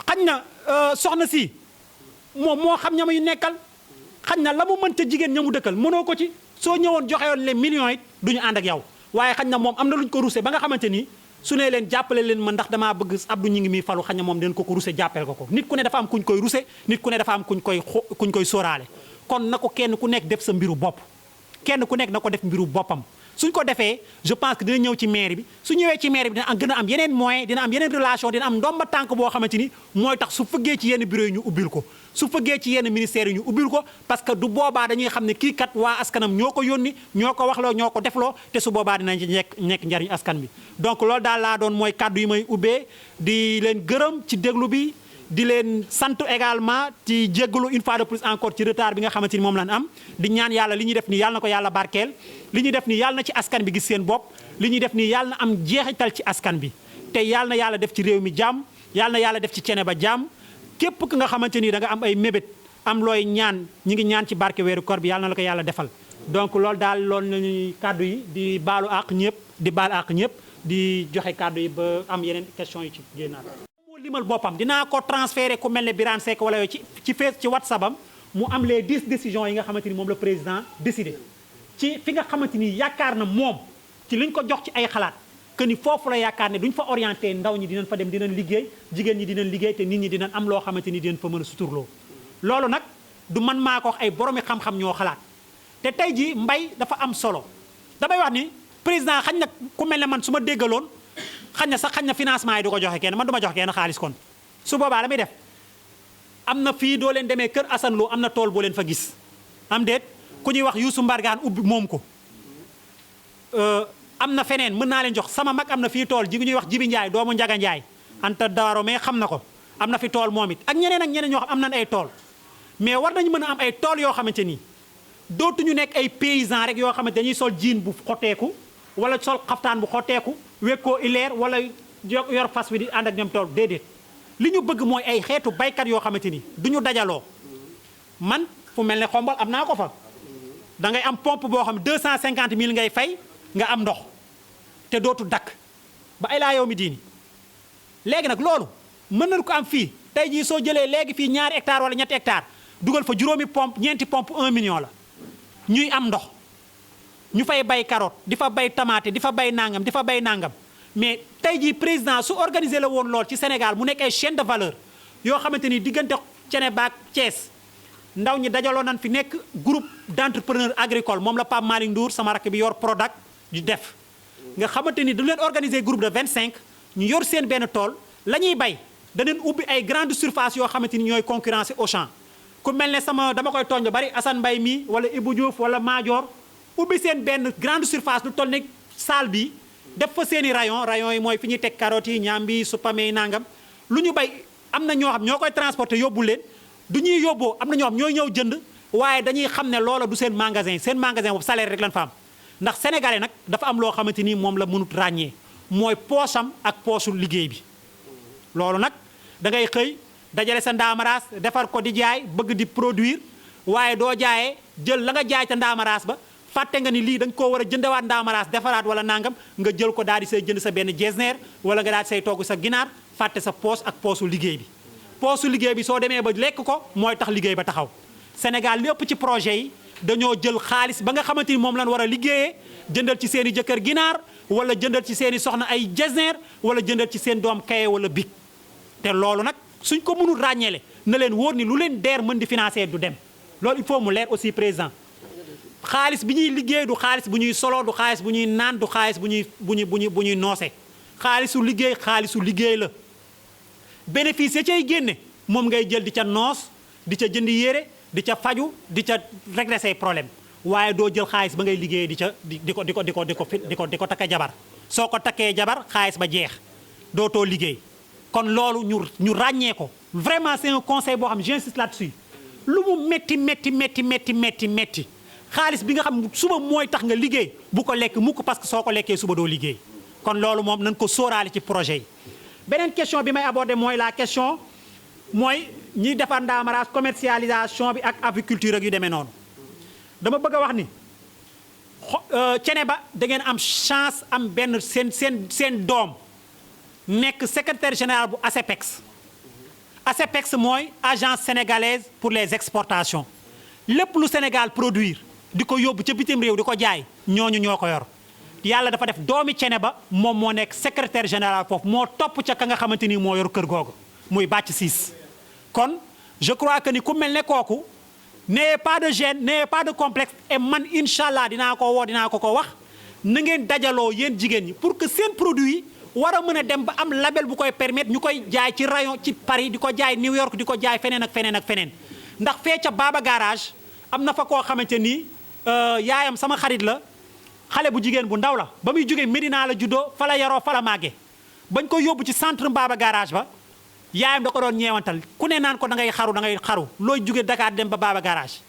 xañ na soxna si moom moo xam ña muy nekkal xañ na la mu mën ca jigéen ña mu dëkkal mënoo ko ci soo ñëwoon joxewoon les millions it duñu ànd ak yow waaye xañ na moom am na lu ñu ko ruse ba nga xamante ni su ne leen jàppale leen ma ndax damaa bëgg Abdou Ñing mi falu xañ na moom den ko ruse jàppale ko nit ku ne dafa am kuñ koy ruse nit ku ne dafa am kuñ koy sóoraale kon na ko kenn ku nekk def sa mbiru bopp kenn ku nekk na ko def mbiru boppam suñ ko defee je pense que dina ñëw ci mairie bi su ñëwee ci mairie bi dina gën a am yeneen moyen dina am yeneen relation dina am ndomba tànk boo xamante ni mooy tax su fëggee ci yenn bureau yi ñu ubbil ko su fëggee ci yenn ministères yi ñu ubbil ko parce que du boobaa dañuy xam ne kii kat waa askanam ñoo ko yónni ñoo ko waxloo ñoo ko defloo te su boobaa dinañ ci nekk njariñ askan bi donc loolu daal laa doon mooy kàddu yi may ubbee di leen gërëm ci déglu bi di leen sant également ci jéggalu une fois de plus encore ci retard bi nga xamante ni moom lañ am di ñaan yàlla li ñuy def nii yàlla na ko yàlla barkeel li ñuy def nii yàlla na ci askan bi gis seen bopp li ñuy def nii yàlla na am jeexital ci askan bi te yàlla na yàlla def ci réew mi jàmm yàlla na yàlla def ci Thiénaba jàmm képp ku nga xamante ni da nga am ay mébét am looy ñaan ñi ngi ñaan ci barke weeru koor bi yàlla na la ko yàlla defal donc loolu daal loolu lañuy kàddu yi di baalu àq ñëpp di baal àq ñëpp di joxe kàddu yi ba am yeneen question yu ci génnaat limal boppam dinaa ko transféré ku mel ne Birane Seck wala yooyu ci WhatsApp am mu am les 10 décisions yi nga xamante ni moom la président décidé ci fi nga xamante ni yaakaar na moom ci liñ ko jox ci ay xalaat que ni foofu la yaakaar ne duñ fa orienté ndaw ñi dinañ fa dem dinañ liggéey jigéen ñi dinañ liggéey te nit ñi dinañ am loo xamante ni dinañ fa mën a suturloo loolu nag du man maa ko wax ay boromi xam-xam ñoo xalaat te tey jii mbay dafa am solo damay wax ni président xañ na ku mel ne man su ma déggaloon xañ na sax xañ na financement yi du ko joxe kenn man du ma joxe kenn xaalis kon su boobaa la muy def am na fii doo leen demee kër Assane Lo am na tool boo leen fa gis am déet ku ñuy wax Youssou Mbargane ubbi moom ko am na feneen mën naa leen jox sama mag am na fii tool ji ñuy wax Jibi Ndiaye doomu Njaga Ndiaye Anta Daaro mais xam na ko am na fi tool moom it ak ñeneen ñoo xam am nañ ay tool mais war nañu mën a am ay tool yoo xamante ni dootuñu nekk ay paysans rek yoo xamante dañuy sol jiin bu xoteeku wala sol xaftaan bu xotteeku wekkoo ileer wala yor fas wi di ànd ak ñoom tool déedéet li ñu bëgg mooy ay xeetu baykat yoo xamante ni du ñu dajaloo man fu mel ne xombal am naa ko fa da ngay am pompe boo xam 250 000 ngay fay nga am ndox te dootu dakk ba ay laa yow mi diini léegi nag loolu mën nañu ko am fii tey jii soo jëlee léegi fii 2 hectares wala 3 hectares dugal fa juróomi pompe ñeenti pompe 1 million la ñuy am ndox ñu fay bay carotte di fa bay tomate di fa bay nangam di fa bay nangam mais tey jii président su organisé la woon lool ci Sénégal mu nekk ay chaîne de valeur yoo xamante ni diggante Thiénaba ak Thiès ndaw ñi dajaloo nañ fi nekk groupe d'entrepreneurs agricoles moom la Pape Malick Ndour sama rakk bi yor Prodac di def nga xamante ni du leen organiser groupe de 25 ñu yor seen benn tool la ñuy bay daneen ubbi ay grandes surfaces yoo xamante ni ñooy concurrencer Auchan ku mel ne sama dama koy tooñ bari Assane Mbaye mi wala Ibou Diouf wala Madior ubbi seen benn grande surface lu toll ne salle bi def fa seen i rayon yi mooy fi ñuy teg carottes yi ñaambi supame yi nangam lu ñu bay am na ñoo xam ñoo koy transporter yóbbu leen du ñuy yóbboo am na ñoo xam ñooy ñëw jënd waaye dañuy xam ne loola du seen magasin boobu salaire rek lañ fa am ndax sénégalais nag dafa am loo xamante ni moom la mënut ràññee mooy poosam ak poosu liggéey bi loolu nag da ngay xëy dajale sa ndaamaraas defar ko di jaay bëgg di produire waaye doo jaayee jël la nga jaay ca ndaamaraas ba fàtte nga ni lii dañ koo war a jëndawaat ndaamaraas defaraat wala nangam nga jël ko daal di say jënd sa benn jesner wala nga daal di say togg sa ginaar fàtte sa poos ak poosu liggéey bi poosu liggéey bi soo demee ba lekk ko mooy tax liggéey ba taxaw Sénégal lépp ci projet yi dañoo jël xaalis ba nga xamante ni moom lañ war a liggéeyee jëndal ci seen i jëkkër ginaar wala jëndal ci seen i soxna ay jesner wala jëndal ci seen doom kaye wala bic te loolu nag suñ ko mënul ràññeele na leen wóor ni lu leen DER mën di financer du dem loolu il faut mu leer aussi président xaalis bi ñuy liggéey du xaalis bu ñuy solo du xaalis bu ñuy naan du xaalis bu ñuy noose xaalisu liggéey la bénéfice ya cay génne moom ngay jël di ca noos di ca jënd yére di ca faju di ca régler say problème waaye doo jël xaalis ba ngay liggéey di ko takkee jabar soo ko takkee jabar xaalis ba jeex dootoo liggéey kon loolu ñu ràññee ko vraiment c'est un conseil boo xam j'insiste là-dessus lu mu metti xaalis bi nga xam suba mooy tax nga liggéey bu ko lekk mukk parce que soo ko lekkee suba doo liggéey kon loolu moom nañ ko sóoraale ci projet yi beneen question bi may aborder mooy la question mooy ñiy defar ndaamaraas commercialisation bi ak aviculture ak yu demee noonu dama bëgg a wax ni Thiénaba da ngeen am chance am benn seen doom nekk secrétaire général bu ASEPEX ASEPEX mooy agence sénégalaise pour les exportations lépp lu Sénégal produire di ko yóbbu ca bitim réew di ko jaay ñooñu ñoo ko yor yàlla dafa def doomi Thiénaba moom moo nekk secrétaire général foofu moo topp ca ka nga xamante ni moo yor kër googu muy bàcc siis kon je crois que ni ku mel ne kooku n'ayez pas de gêne n'ayez pas de complexe et man incha allah dinaa ko woo dinaa ko wax na ngeen dajaloo yéen jigéen ñi pour que seen produit war a mën a dem ba am label bu koy permettre ñu koy jaay ci rayon ci Paris di ko jaay New York di ko jaay feneen ak feneen ak feneen ndax fee ca Baba Garage am na fa koo xamante ni yaayam sama xarit la xale bu jigéen bu ndaw la ba muy jógee Médina la juddoo fa la yaroo fa la màggee bañ ko yóbbu ci centre Baba Garage ba yaayam da ko doon ñeewantal ku ne naan ko da ngay xaru looy jóge Dakar dem ba Baba Garage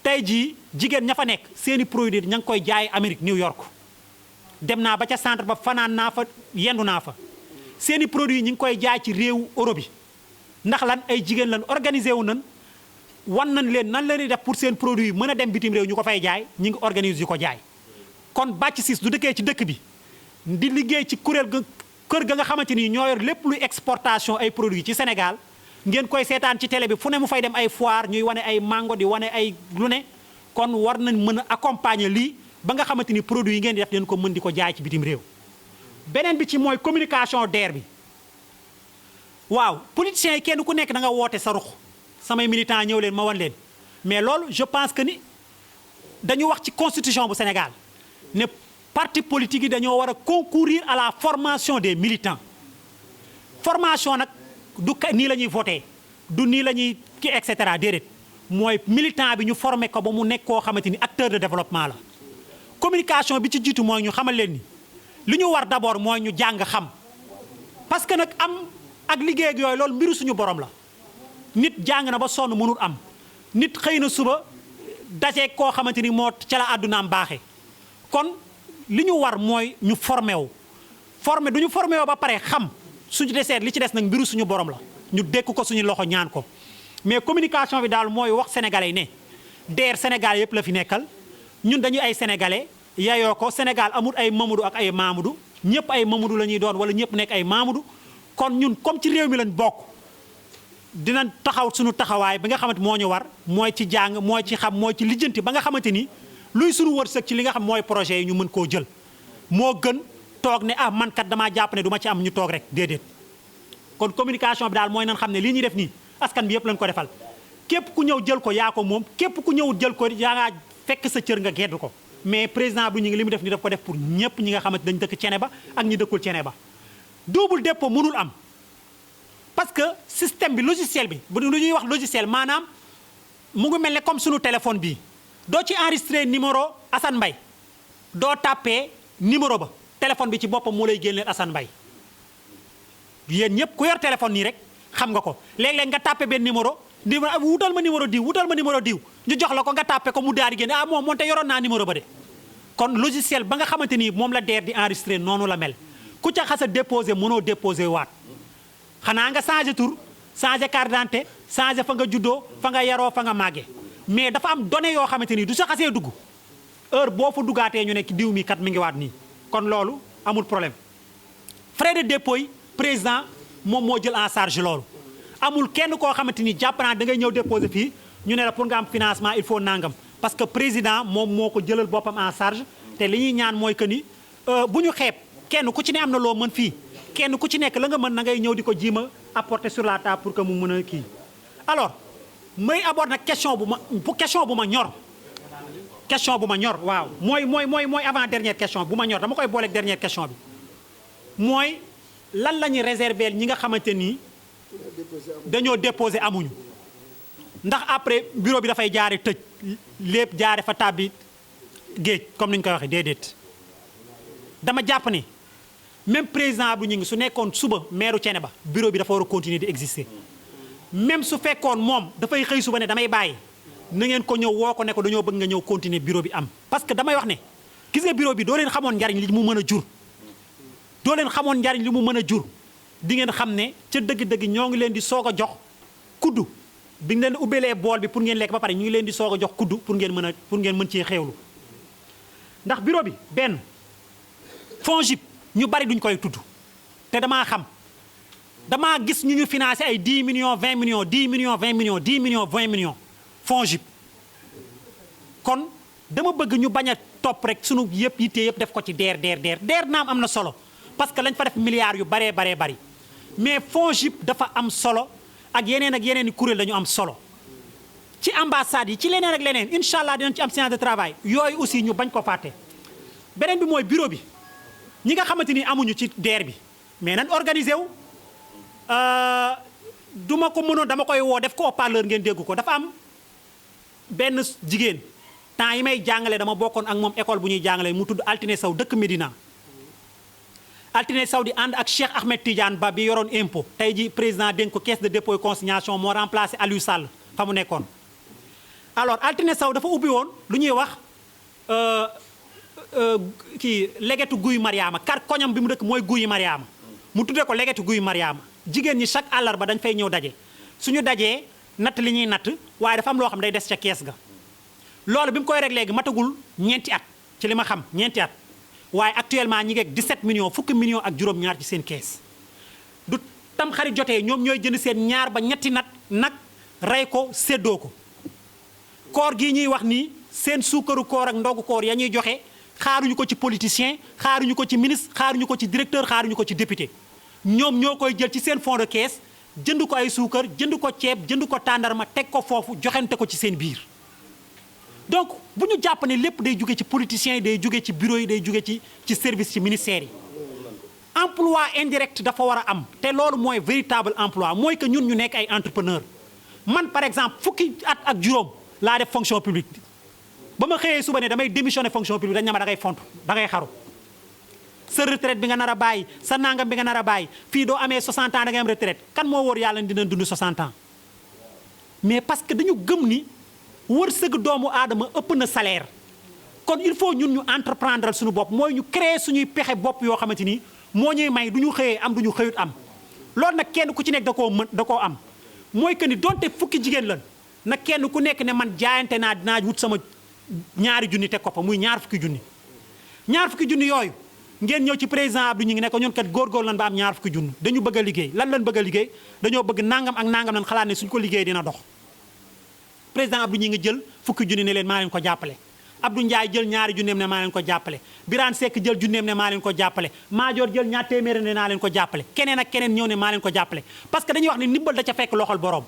tey jii jigéen ña fa nekk seeni produit ña ngi koy jaay Amérique New York dem naa ba ca centre ba fanaan naa fa yendu naa fa seeni produit ñi ngi koy jaay ci réewu Europe yi ndax lan ay jigéen lan organisé wu nan wan nañ leen nan la ñuy def pour seen produit yi mën a dem bitim réew ñu ko fay jaay ñi ngi organise yu ko jaay kon bàcc siis du dëkkee ci dëkk bi di liggéey ci kuréel ga kër ga nga xamante ni ñoo yor lépp luy exportation ay produits ci Sénégal ngeen koy seetaan ci télé bi fu ne mu fay dem ay foire ñuy wane ay mango di wane ay lu ne kon war nañ mën a accompagner lii ba nga xamante ni produits yi ngeen di def leen ko mën di ko jaay ci bitim réew beneen bi ci mooy communication DER bi waaw politiciens yi kenn ku nekk da nga woote sa rux samay militants ñëw leen ma wan leen mais loolu je pense que ni dañu wax ci constitution bu Sénégal ne parti politique yi dañoo war a concourir à la formation des militants formation nag du nii la ñuy voté du nii la ñuy ki et cetera déedéet mooy militant bi ñu formé ko ba mu nekk koo xamante ni acteur de développement la communication bi ci jiitu mooy ñu xamal leen ni li ñu war d'abord mooy ñu jàng xam parce que nag am ak liggéey ak yooyu loolu mbiru suñu borom la nit jàng na ba sonn mënul am nit xëy na suba daje koo xamante ni moo ca la àddunaam baaxee kon li ñu war mooy ñu formé wu du ñu formé wu ba pare xam suñu deseet li ci des nag mbiru suñu borom la ñu dékk ko suñu loxo ñaan ko mais communication bi daal mooy wax sénégalais yi ne DER Sénégal yëpp la fi nekkal ñun dañuy ay sénégalais yayoo ko Sénégal amul ay Mamadou ak ay Mamadou ñëpp ay Mamadou la ñuy doon wala ñëpp nekk ay Mamadou kon ñun comme ci réew mi lañ bokk dinañ taxaw suñu taxawaay bi nga xamante moo ñu war mooy ci jàng mooy ci xam mooy ci lijjanti ba nga xamante ni luy suñu wërsëg ci li nga xam mooy projet yi ñu mën koo jël moo gën toog ne ah man kat damaa jàpp ne du ma ci am ñu toog rek déedéet kon communication bi daal mooy nan xam ne lii ñuy def nii askan bi yëpp lañ ko defal képp ku ñëw jël ko yaa ko moom képp ku ñëw jël ko yaa ngaa fekk sa cër nga geddu ko mais président bu ñu ngi li mu def ni daf ko def pour ñëpp ñi nga xamante dañ dëkk Thiénaba ak ñi dëkkul Thiénaba double dépôt mënul am parce que système bi logiciel bi bu lu ñuy wax logiciel maanaam mu ngi mel ne comme sunu téléphone bii doo ci enregistré numéro Assane Mbaye doo tàppee numéro ba téléphone bi ci boppam moo lay génneel Assane Mbaye yéen ñëpp ku yor téléphone nii rek xam nga ko léeg-léeg nga tàppe benn numéro wutal ma numéro diw ñu jox la ko nga tàppe ko mu daal di génne ah moom moonte yoroon naa numéro ba de kon logiciel ba nga xamante ni moom la DER di enregistré noonu la mel ku ca xas a déposé mënoo déposé waat xanaa nga changé tur changé carte d'identité changé fa nga juddoo fa nga yaroo fa nga màggee mais dafa am données yoo xamante ni du sa xasee dugg heure boo fa duggaatee ñu nekk diw mi kat mi ngi waat nii kon loolu amul problème frais de dépôt yi président moom moo jël en charge loolu amul kenn koo xamante ni jàpp naa da ngay ñëw déposer fii ñu ne la pour nga am financement il faut nangam parce que président moom moo ko jëlal boppam en charge te li ñuy ñaan mooy que ni bu ñu xeeb kenn ku ci ne am na loo mën fii kenn ku ci nekk la nga mën na ngay ñëw di ko jiima apporter sur la table pour que mu mën a kii alors may aborde nag question bu ma ñor waaw mooy avant dernière question bu ma ñor dama koy booleeg dernière question bi mooy lan la ñuy réserver ñi nga xamante ni dañoo déposé amuñu ndax après bureau bi dafay jaare tëj lépp jaare fa tàbbi géej comme ni ñu koy waxee déedéet dama jàpp ne même président bu ñu ngi su nekkoon suba maire Thiénaba bureau bi dafa war a continuer di exister même su fekkoon moom dafay xëy suba ne damay bàyyi na ngeen ko ñëw woo ko ne ko dañoo bëgg nga ñëw continuer bureau bi am parce que damay wax ne gis nga bureau bi doo leen xamoon njariñ li mu mën a jur di ngeen xam ne ca dëgg-dëgg ñoo ngi leen di soog a jox kuddu bi ngeen leen ubbeelee bool bi pour ngeen lekk ba pare ñu ngi leen di soog a jox kuddu pour ngeen mën cee xéewlu ndax bureau bi benn FONGIP ñu bari duñ koy tudd te damaa gis ñu financé ay 10 millions 20 millions 10 millions 20 millions 10 millions 20 millions FONGIP kon dama bëgg ñu bañ a topp rek sunu yëpp yitte yëpp def ko ci DER naam am na solo parce que lañ fa def milliards yu baree bari mais FONGIP dafa am solo ak yeneen i kuréel dañu am solo ci ambassades yi ci leneen ak leneen incha allah dinañ ci am séance de travail yooyu aussi ñu bañ ko fàtte beneen bi mooy bureau bi ñi nga xamante ni amuñu ci DER bi mais nan organisé wu duma ko mënoon dama koy woo def ko haut-parleur ngeen dégg ko dafa am benn jigéen temps yi may jàngale dama bokkoon ak moom école bu ñuy jàngale mu tudd Altine Sow dëkk Médina Altine Sow di ànd ak Cheikh Ahmed Tidiane Ba bi yoroon impôt tey ji président dénk ko caisse de dépôt et consignation moo remplacé Aliou Sall fa mu nekkoon alors Altine Sow dafa ubbi woon lu ñuy wax legetu Guy Mariama kar koñam bi mu dëkk mooy Guy Mariama mu tuddee ko legetu Guy Mariama jigéen ñi chaque àllarba dañ fay ñëw daje suñu dajee natt li ñuy natt waaye dafa am loo xam day des ca kees ga loolu bi mu koy rek léegi matagul ñeenti at ci li ma xam ñeenti at waaye actuellement ñi ngi ak 17 millions fukki millions ak juróom-ñaar ci seen kees du tam xarit jotee ñoom ñooy jënd seen ñaar ba ñetti nag rey ko séddoo ko koor gii ñuy wax nii seen suukaru koor ak ndogu koor ya ñuy joxe xaaruñu ko ci politicien xaaruñu ko ci ministre xaaruñu ko ci directeur xaaruñu ko ci député ñoom ñoo koy jël ci seen fond de caisse jënd ko ay suukar jënd ko ceeb jënd ko tàndarma teg ko foofu joxente ko ci seen biir donc bu ñu jàpp ne lépp day jóge ci politiciens yi day jóge ci bureau yi day jóge ci service ci ministères yi emploi indirect dafa war a am te loolu mooy véritable emploi mooy que ñun ñu nekk ay entrepreneur man par exemple fukki at ak juróom laa def fonction publique ba ma xëyee suba ne damay démissionner fonction publique dañ ne ma da ngay fontu da ngay xaru sa retraite bi nga nar a bàyyi sa nangam bi nga nar a bàyyi fii doo amee 60 ans da ngay am retraite kan moo wóor yàlla dina dund 60 ans mais parce que dañu gëm ni wërsëg doomu aadama ëpp na salaire kon il faut ñun ñu entreprendre suñu bopp mooy ñu créer suñuy pexe bopp yoo xamante ni moo ñuy may du ñu xëyee am du ñu xëyut am loolu nag kenn ku ci nekk da koo am mooy que ni donte fukki jigéen lan nag kenn ku nekk ne man jaayante naa dinaa wut sama ñaari junni teg ko fa muy ñaar fukki junni yooyu ngeen ñëw ci président Abdou ñu ngi ne ko ñun kat góorgóorlu lan ba am ñaar fukki junni dañu bëgg a liggéey lan lan bëgg a liggéey dañoo bëgg nangam ak nangam lan xalaat ne suñ ko liggéey dina dox président Abdou ñu ngi jël fukki junni ne leen maa leen ko jàppale Abdou Ndiaye jël ñaari junneem ne maa leen ko jàppale Birane Seck jël junneem ne maa leen ko jàppale Maajoor jël ñaar téeméer ne naa leen ko jàppale keneen ak keneen ñëw ne maa leen ko jàppale parce que dañuy wax ne ndimbal da ca fekk loxol borom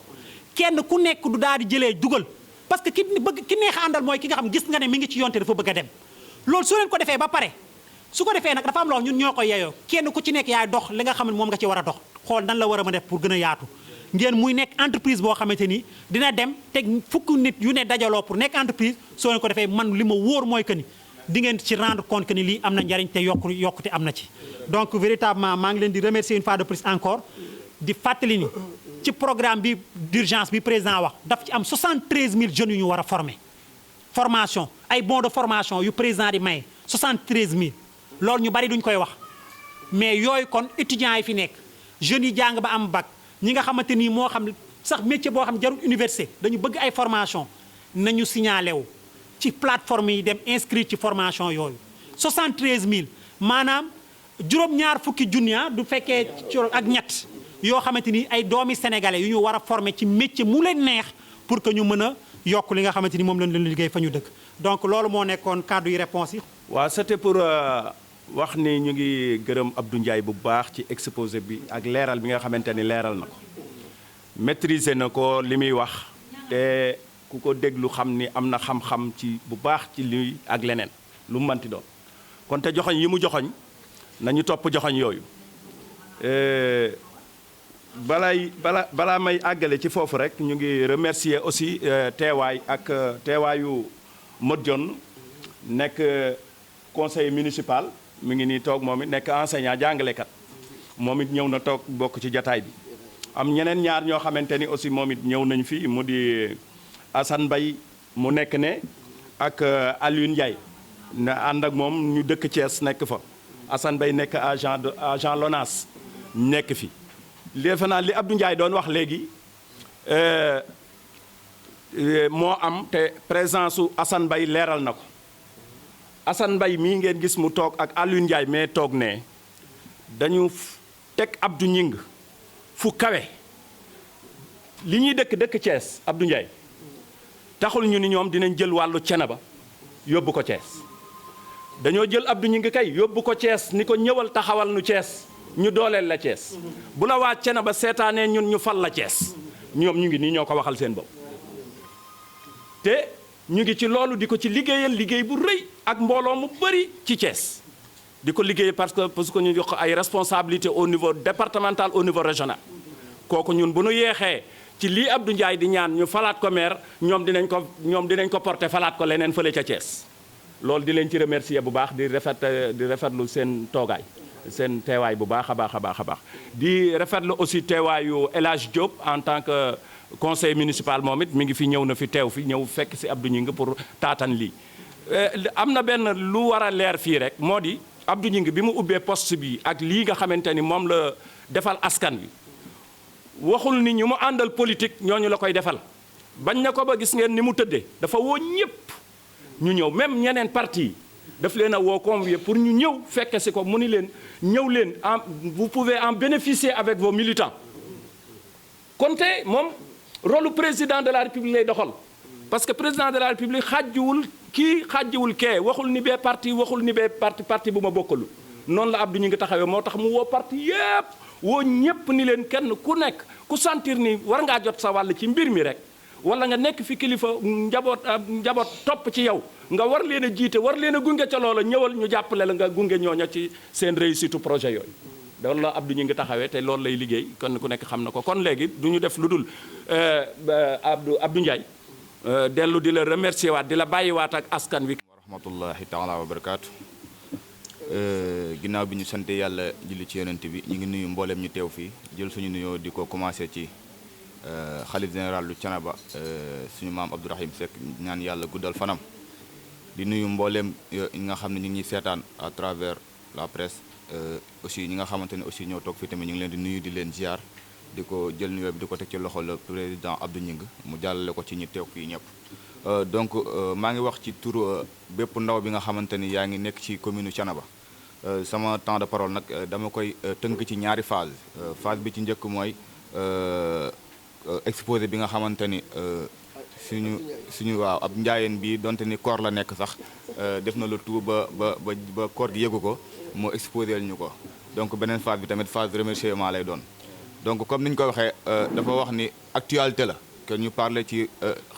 kenn ku nekk du daal di jëlee dugal parce que ki neex a àndal mooy ki nga xam gis nga ne mi ngi ci yoonte dafa bëgg a dem loolu su leen ko defee ba pare su ko defee nag dafa am loo ñun ñoo koy yeyoo kenn ku ci nekk yaay dox li nga xam ne moom nga ci war a dox xool nan la war a mën def pour gën a yaatu ngeen muy nekk entreprise boo xamante ni dina dem teg fukki nit yu ne dajaloo pour nekk entreprise soo leen ko defee man li ma wóor mooy que ni di ngeen ci rendre compte que ni lii am na njariñ te yokkute am na ci. donc véritablement maa ngi leen di remercier une fois de plus encore di fàttali ni ci programme bi d'urgence bi président wax daf ci am 73 000 jeunes yu ñu war a former formation ay bons de formation yu président di maye 73 000 loolu ñu bari duñ koy wax mais yooyu kon étudiants yi fi nekk jeunes yi jàng ba am bac. ñi nga xamante ni moo xam sax métier boo xam jarul université dañu bëgg ay formation nañu signalé wu ci plateforme yi dem inscrire ci formation yooyu 73 000 maanaam juróom-ñaar fukki junni du fekkee ak ñett yoo xamante ni ay doomi sénégalais yu ñu war a former ci métier mu leen neex pour que ñu mën a yokk li nga xamante ni moom lañ leen liggéey fa ñu dëkk donc loolu moo nekkoon kàddu yi réponse yi.
waaw c'était pour wax ni ñu ngi gërëm Abdou Ndiaye bu baax ci exposé bi ak leeral bi nga xamante ni leeral na ko maîtriser na ko li muy wax te ku ko déglu xam ni am na xam-xam ci bu baax ci lii ak leneen lu mu mënti doon kon te joxoñ yi mu joxoñ nañu topp joxoñ yooyu balaa may àggale ci foofu rek ñu ngi remercier aussi teewaay ak teewaayu Modou Dione nekk conseiller municipal mi ngi nii toog moom it nekk enseignant jàngalekat moom it ñëw na toog bokk ci jataay bi am ñeneen ñaar ñoo xamante ni aussi moom it ñëw nañ fi mu di Assane Mbaye mu nekk ne ak Alioune Ndiaye na ànd ak moom ñu dëkk Thiès nekk fa Assane Mbaye nekk agent LONASE nekk fi defe naa li Abdou Ndiaye doon wax léegi moo am te présence su Assane Mbaye leeral na ko Assane Mbaye mii ngeen gis mu toog ak Alioune Ndiaye mais toog ne dañu teg Abdou Ñing fu kawe li ñuy dëkk Thiès Abdou Ndiaye taxul ñu ni ñoom dinañ jël wàllu Thiénaba yóbbu ko Thiès dañoo jël Abdou Ñing kay yóbbu ko Thiès ni ko ñëwal taxawal nu Thiès ñu dooleel la Thiès bu la waa Thiénaba seetaanee ñun ñu fal la Thiès ñoom ñu ngi nii ñoo ko waxal seen bopp te ñu ngi ci loolu di ko ci liggéeyal liggéey bu rëy ak mbooloo mu bëri ci Thiès di ko liggéey parce que ñu jox ay responsabilités au niveau départemental au niveau régional kooku ñun bu nu yeexee ci lii Abdou Ndiaye di ñaan ñu falaat ko maire ñoom dinañ ko porter falaat ko leneen fële ca Thiès loolu di leen ci remercier bu baax di rafetlu seen toogaay seen teewaay bu baax a baax di rafetlu aussi teewaayu El Hadj Diop en tant que conseil municipal moom it mi ngi fi ñëw na fi teew fi ñëw fekk si Abdou Ñing pour taatan lii am na benn lu war a leer fii rek moo di Abdou Ñing bi mu ubbee poste bi ak lii nga xamante ni moom la defal askan wi waxul ni ñu mu àndal politique ñooñu la koy defal bañ na ko ba gis ngeen ni mu tëddee dafa woo ñëpp ñu ñëw même ñeneen parti yi daf leen a woo convier pour ñu ñëw fekke si ko mu ni leen ñëw leen vous pouvez en bénéficier avec vos militants kon te moom rôle président de la république lay doxal parce que président de la république xàjjiwul kii xàjjiwul kee waxul ni bee parti waxul ni bee parti bu ma bokkalu noonu la Abdou ñu ngi taxawee moo tax mu woo parti yépp woo ñépp ni leen kenn ku nekk ku sentir ni war ngaa jot sa wàll ci mbir mi rek wala nga nekk fi kilifa njaboot topp ci yow nga war leen a jiite war leen a gunge ca loola ñëwal ñu jàppale la nga gunge ñooña ci seen réussite projet yooyu loolu la Abdou ñu ngi taxawee te loolu lay liggéey kon ku nekk xam na ko kon léegi du ñu def lu dul Abdou Ndiaye dellu di la remercier waat di la bàyyiwaat ak askan wi.
wa rahmatullahi taala wa barakaatu ginnaaw bi ñu sant yàlla julli ci yonent bi ñu ngi nuyu mboolem ñu teew fii jël suñu nuyoo di ko commencé ci xalif général lu Thiénaba suñu maam Abdourahim Seck ñaan yàlla guddal fanam di nuyu mbooleem ñi nga xam ne ñu ngi ñuy seetaan à travers la presse aussi ñi nga xamante ne aussi ñoo toog fii tamit ñu ngi leen di nuyu di leen ziar di ko jël nuyoo bi di ko teg ci loxo le président Abdou Gningue mu jàllale ko ci ñi teew fii ñëpp donc maa ngi wax ci turu bépp ndaw bi nga xamante ni yaa ngi nekk ci commune Thiénaba sama temps de parole nag dama koy tënk ci ñaari phase phase bi ci njëkk mooy exposé bi nga xamante ni suñu waaw ab njaayeen bi donte ni koor la nekk sax def na le tout ba koor gi yëgu ko moo exposé ñu ko donc beneen phase bi tamit phase de remerciement lay doon donc comme ni ñu ko waxee dafa wax ni actualité la que ñu parler ci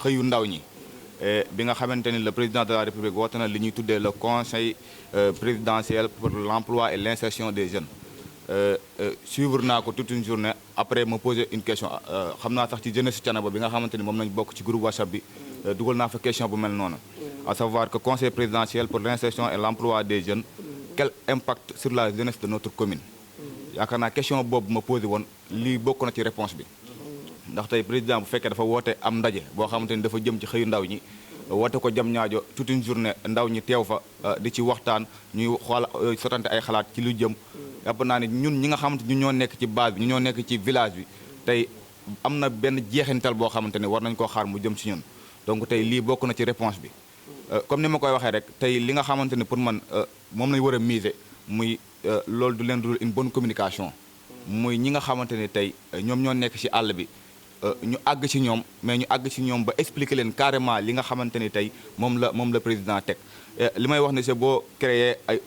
xëyu ndaw ñi bi nga xamante ni le président de la république woote na li ñuy tuddee le conseil présidentiel pour l'emploi et l'insertion des jeunes suivre naa ko toute une journée après me poser une question xam naa sax ci jeunesse Thiénaba bi nga xamante ni moom nañ bokk ci groupe WhatsApp bi dugal naa fa question bu mel noonu à savoir que conseil présidentiel pour l'insertion et l'emploi des jeunes quel impact sur la jeunesse de notre commune yaakaar naa question boobu ma posé woon lii bokk na ci réponse bi ndax tey président bu fekkee dafa woote am ndaje boo xamante ni dafa jëm ci xëyu ndaw ñi woote ko jam ñaajo toute une journée ndaw ñi teew fa di ci waxtaan ñuy xool sotante ay xalaat ci lu jëm yàpp naa ne ñun ñi nga xamante ñu ñoo nekk ci base bi ñu ñoo nekk ci village bi tey am na benn jeexintal boo xamante ne war nañ koo xaar mu jëm ci ñun donc tey lii bokk na ci réponse bi comme ni ma koy waxee rek tey li nga xamante ni pour man moom lañu war a miser muy loolu du leen dul une bonne communication muy ñi nga xamante ni tey ñoom ñoo nekk ci àll bi ñu àgg ci ñoom mais ñu àgg ci ñoom ba expliquer leen carrément li nga xamante ni tey moom la président teg li may wax ne c'est boo créer ay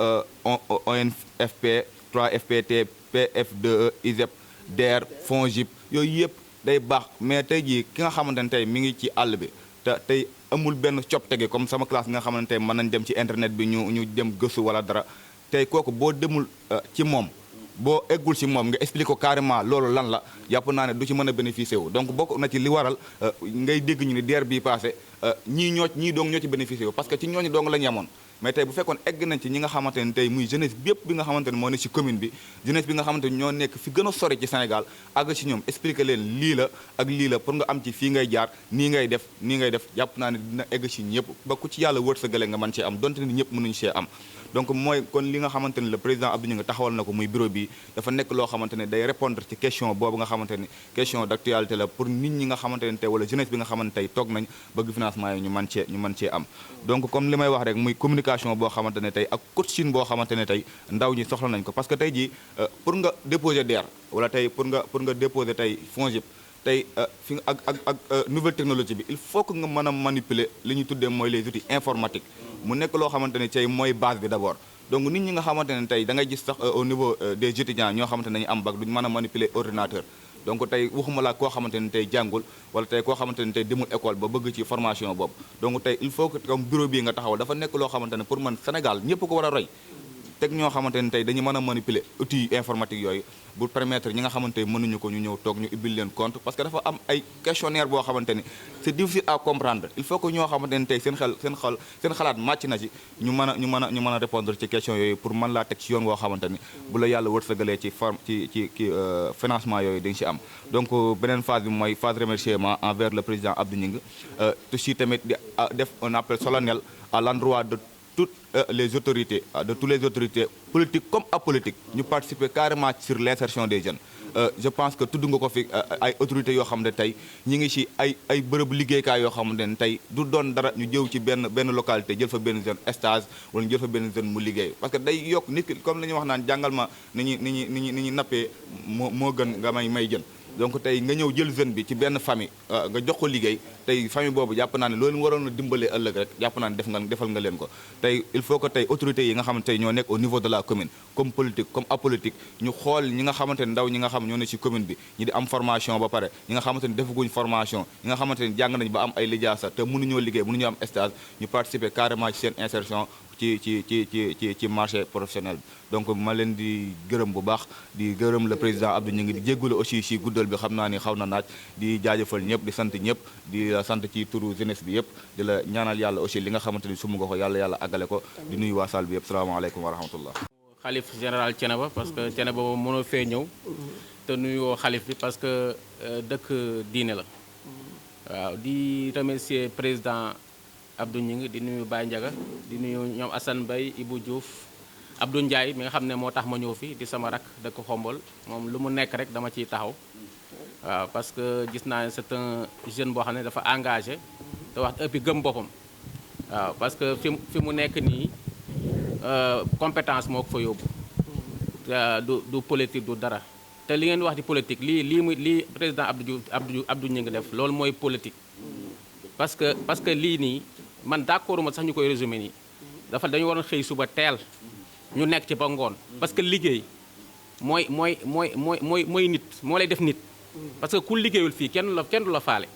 ONFP 3FPT PF2E ISEP DER FONGIP yooyu yëpp day baax mais tey jii ki nga xamante ne tey mi ngi ci àll bi te tey amul benn cop tege comme sama classe bi nga xamante ne mën nañ dem ci internet bi ñu dem gëstu wala dara tey kooku boo demul ci moom boo eggul ci moom nga expliqué ko carrément loolu lan la yàpp naa ne du ci mën a bénéficier wu donc bokk na ci li waral ngay dégg ñu ni DER bii passé ñii dong ñoo ci bénéficier wu parce que ci ñooñu dong la ñu yemoon mais tey bu fekkoon egg nañ ci ñi nga xamante ne tey muy jeunesse bi yëpp bi nga xamante ne moo ne ci commune bi jeunesse bi nga xamante ne ñoo nekk fi gën a sori ci Sénégal àgg ci ñoom expliqué leen lii la ak lii la pour nga am ci fii ngay jaar nii ngay def jàpp naa ne dina egg ci ñëpp ba ku ci yàlla wërsëgale nga mën cee am donte ni ñëpp mënuñu cee am donc mooy kon li nga xamante ne le président Abdou Gningue taxawal na ko muy bureau bi dafa nekk loo xamante ne day répondre ci question boobu nga xamante ni question d'actualité la pour nit ñi nga xamante ne tey wala jeunesse bi nga xamante tey toog nañ bëgg financement yi ñu mën cee am donc comme li may wax rek muy communication boo xamante ne tey ak coaching boo xamante ne tey ndaw ñi soxla nañ ko parce que tey jii pour nga déposer DER wala tey pour nga déposer tey FONGIP tey fi nga ak nouvelle technologie bi il faut que nga mën a manipuler li ñuy tuddee mooy les outils informatiques mu nekk loo xamante ne tey mooy base bi d'abord donc nit ñi nga xamante ne tey da ngay gis sax au niveau des étudiants ñoo xamante ne dañu am bac duñu mën a manipuler ordinateur donc tey waxuma la koo xamante ne tey jàngul wala tey koo xamante ne tey demul école ba bëgg ci formation boobu donc tey il faut que comme bureau bii nga taxaw dafa nekk loo xamante ne pour man Sénégal ñëpp ko war a roy teg ñoo xamante ne tey dañu mën a manipuler outils informatique yooyu bu permettre ñi nga xamante ne mënuñu ko ñu ñëw toog ñu ubbil leen compte parce que dafa am ay questionnaire boo xamante ni c'est difficile à comprendre il faut que ñoo xamante ne tey seen xalaat màcc na ci ñu mën a répondre ci question yooyu pour mën laa teg ci yoon woo xamante ni bu la yàlla wërsëgalee ci financement yooyu dañ ci am donc beneen phase bi mooy phase remerciement envers le président Abdou Gningue aussi tamit di def un appel solennel à l'endroit de toutes les autorités de toutes les autorités politiques comme apolitiques ñu participer carrément sur l'insertion des jeunes je pense que tudd nga ko fi ay autorités yoo xam ne tey ñi ngi ci ay bërëb liggéeykaay yoo xam ne tey du doon dara ñu jëw ci benn localité jël fa benn jeune stage wala ñu jël fa benn jeune mu liggéey parce que day yokk nit ki comme la ñuy wax naan jàngal ma ni ñuy nappee moo gën nga may jën donc tey nga ñëw jël jeune bi ci benn famille nga jox ko liggéey tey famille boobu jàpp naa ne loolu waroon a dimbalee ëllëg rek jàpp naa ne defal nga leen ko tey il faut que tey autorités yi nga xamante ne ñoo nekk au niveau de la commune comme politique comme apolitique ñu xool ñi nga xamante ne ndaw ñi nga xam ñoo ne ci commune bi ñi di am formation ba pare ñi nga xamante ne defaguñ formation ñi nga xamante ne jàng nañ ba am ay lijaasa te mënuñoo liggéey mënuñoo am stage ñu participer carrément ci seen insertion ci marché professionnel bi donc ma leen di gërëm bu baax di gërëm le président Abdou Gningue di jéggule aussi ci guddal bi xam naa ni xaw na naaj di jaajëfal ñëpp di sant ñëpp di sant ci turu jeunesse bi yëpp di la ñaanal yàlla aussi li nga xamante ni sumu nga ko yàlla àggale ko di nuyu waa salle bi yëpp salaamaaleykum wa rahmatullah
xalif général Thiénaba parce que Thiénaba boobu mënoo fee ñëw te nuyoo xalif bi parce que dëkk diine la waaw di remercier président Abdou Ñing di nuyu Baye Ndiaga di nuyu ñoom Assane Mbaye Ibou Diouf Abdou Ndiaye mi nga xam ne moo tax ma ñëw fi di sama rak dëkk Xombol moom lu mu nekk rek dama ciy taxaw waaw parce que gis naa ne c'est un jeune boo xam ne dafa engagé te wax ëppi gëm boppam waaw parce que fi mu nekk nii compétence moo ko fa yóbbu du politique du dara te li ngeen wax di politique lii président Abdou Ñing def loolu mooy politique parce que lii nii man d'accord ma sax ñu koy résumé nii dañu waroon xëy suba teel ñu nekk ci ba ngoon parce que liggéey mooy nit moo lay def nit parce que ku liggéeyul fii kenn du la faale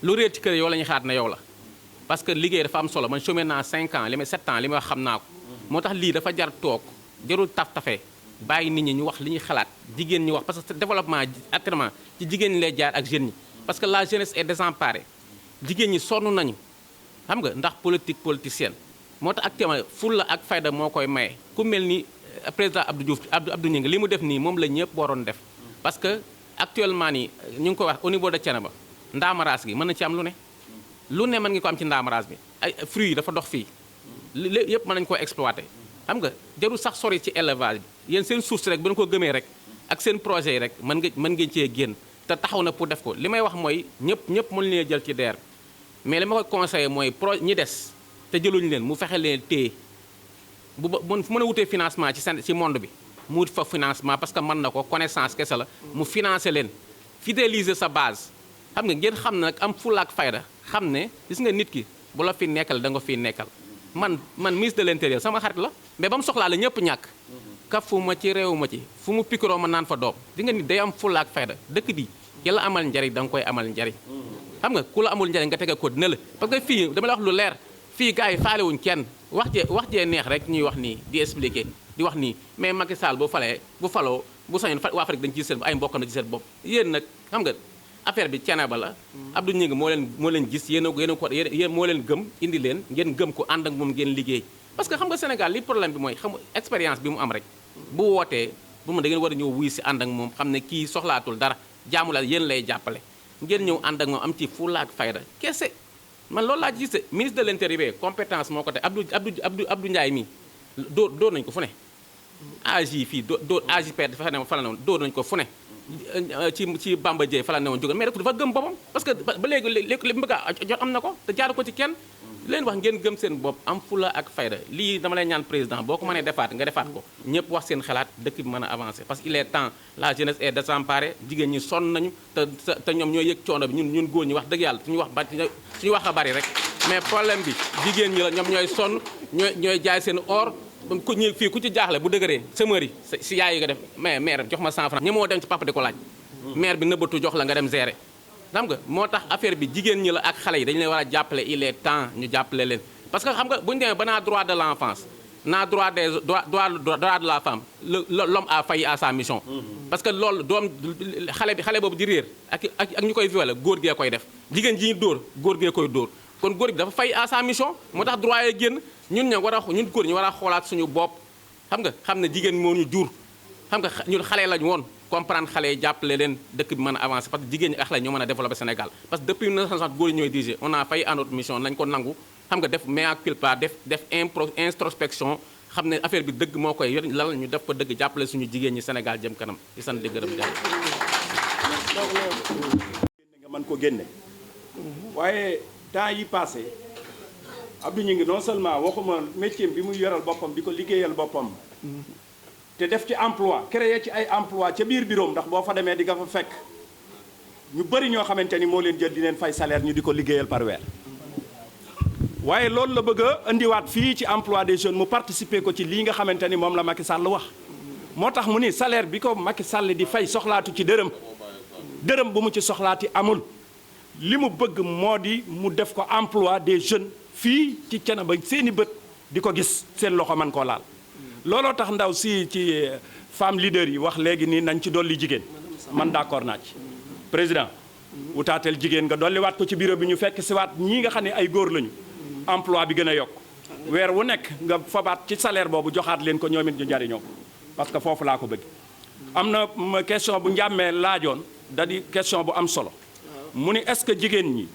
lu réer ci kër yow la ñuy xaat na yow la parce que liggéey dafa am solo man chômé naa 5 ans li may 7 ans li may wax xam naa ko moo tax lii dafa jar toog jarul taf-tafee bàyyi nit ñi ñu wax li ñuy xalaat jigéen ñi wax parce que développement actuellement ci jigéen ñi lay jaar ak jeunes ñi parce que la jeunesse est désemparée jigéen ñi sonn nañu xam nga ndax politique politicienne moo tax actuellement fulla ak fayda moo koy maye ku mel ni président Abdou Ñing li mu def nii moom la ñëpp waroon def parce que actuellement nii ñu ngi koy wax au niveau de Thiénaba ndaamaraas gi mën na ci am lu ne mën nga ko am ci ndaamaraas bi ay fruits yi dafa dox fii yëpp mën nañu ko exploiter xam nga jarul sax sori ci élevage bi yéen seen suuf si rek bu ñu ko gëmee rek ak seen projet yi rek mën ngeen cee génn te taxaw na pour def ko li may wax mooy ñëpp mën leen jël ci DER mais li ma koy conseillé mooy ñi des te jëluñu leen mu fexe leen téye fu mën a wutee financement ci monde bi mu wut fa financement parce que mën na ko connaissance kese la mu financer leen fidéliser sa base xam nga ngeen xam ne nag am fulla ak fayda xam ne gis nga nit ki bu la fi nekkal da nga fi nekkal man ministre de l'intérieur sama xarit la mais ba mu soxlaa la ñëpp ñàkk kafu ma ci réew ma ci fu mu pikiroo ma naan fa doom di nga nit day am fulla ak fayda dëkk bi ki la amal njariñ da nga koy amal njariñ xam nga ku la amul njariñ nga tege ko dina la parce que fii dama la wax lu leer fii gars yi faalewuñ kenn wax jee neex rek ñuy wax nii di expliquer di wax nii mais Macky Sall bu faloo bu sañoon waa Afrique dañ ci seen ay mbokk na ci seen bopp yéen nag xam nga affaire bi Thiénaba la Abdou Ñing moo leen gis yéen moo leen gëm indi leen ngeen gëm ko ànd ak moom ngeen liggéey parce que xam nga Sénégal li problème bi mooy xam expérience bi mu am rek bu wootee bu mu da ngeen war a ñëw wuy si ànd ak moom xam ne kii soxlaatul dara jaamu la yéen lay jàppale ngeen ñëw ànd ak moom am ci fulla ak fayda kese man loolu laa gis ministre de l'intérieur compétence moo ko te Abdou Ndiaye mii dóor nañu ko fu ne AJ fii dóor AJPR dafa ne fa la ne woon dóor nañu ko fu ne ci Bamba Dieye fa la ne woon jógal mais rek dafa gëm boppam parce que ba léegi li mu bëgg a jot am na ko te jaaru ko ci kenn leen wax ngeen gëm seen bopp am fula ak fayda lii dama lay ñaan président boo ko mënee defaat nga defaat ko ñëpp wax seen xalaat dëkk bi mën a avancer parce que il est temps la jeunesse est désemparée jigéen ñi sonn nañu te ñoom ñooy yëg coono bi ñun góor ñi wax dëgg yàlla suñu wax a bari rek mais problème bi jigéen ñi la ñoom ñooy sonn ñooy jaay seen or ku ñi fii ku ci jaaxle bu dëgëree semeur yi si yaay yi nga def mais maire jox ma 100 francs ñi moo dem ci papa di ko laaj maire bi nëbbatu jox la nga dem gérer xam nga moo tax affaire bi jigéen ñi la ak xale yi dañu leen war a jàppale il est temps ñu jàppale leen parce que xam nga bu ñu demee ba naa droit de l'enfance naa droit de la femme l'homme a failli à sa mission parce que loolu doom xale boobu di réer ak ñu koy violer góor gee koy def jigéen ji ñu dóor góor gee koy dóor kon góor bi dafa failli à sa mission moo tax droit yi génn ñun góor ñu war a xoolaat suñu bopp xam ne jigéen moo ñu jur xam nga ñun xale lañu woon comprendre xale yi jàppale leen dëkk bi mën a avancer parce que jigéen ñi ak xale ñoo mën a développer Sénégal parce que depuis 1960 góor yi ñooy diriger on a failli à notre mission nañ ko nangu xam nga def mea culpa def introspection xam ne affaire bi dëgg moo koy yor lal ñu def ko dëgg jàppale suñu jigéen ñi Sénégal jëm kanam di sant di gërëm jàll
nga mën ko génne waaye temps yi passé Abdou Ñing non seulement waxuma métier bi muy yoral boppam di ko liggéeyal boppam te def ci emploi créer ci ay emploi ca biir bureau ndax boo fa demee di nga fa fekk ñu bëri ñoo xamante ni moo leen jël di leen fay salaire ñu di ko liggéeyal par weer waaye loolu la bëgg a indiwaat fii ci emploi des jeunes mu participer ko ci lii nga xamante ni moom la Macky Sall wax moo tax mu ni salaire bi ko Macky Sall di fay soxlaatu ci dërëm bu mu ci soxlaati amul li mu bëgg moo di mu def ko emploi des jeunes fii ci Thiénaba seeni bët di ko gis seen loxo man koo laal looloo tax ndaw si ci femme leader yi wax léegi nii nañ ci dolli jigéen man d'accord naa ci président wutaatel jigéen nga dolliwaat ko ci bureau bi ñu fekk si waat ñii nga xam ne ay góor lañu emploi bi gën a yokk weer wu nekk nga fabaat ci salaire boobu joxaat leen ko ñoom it ñu jariñoo parce que foofu laa ko bëgg am na question bu njàmmee laajoon da di question bu am solo mu ni est-ce que jigéen ñi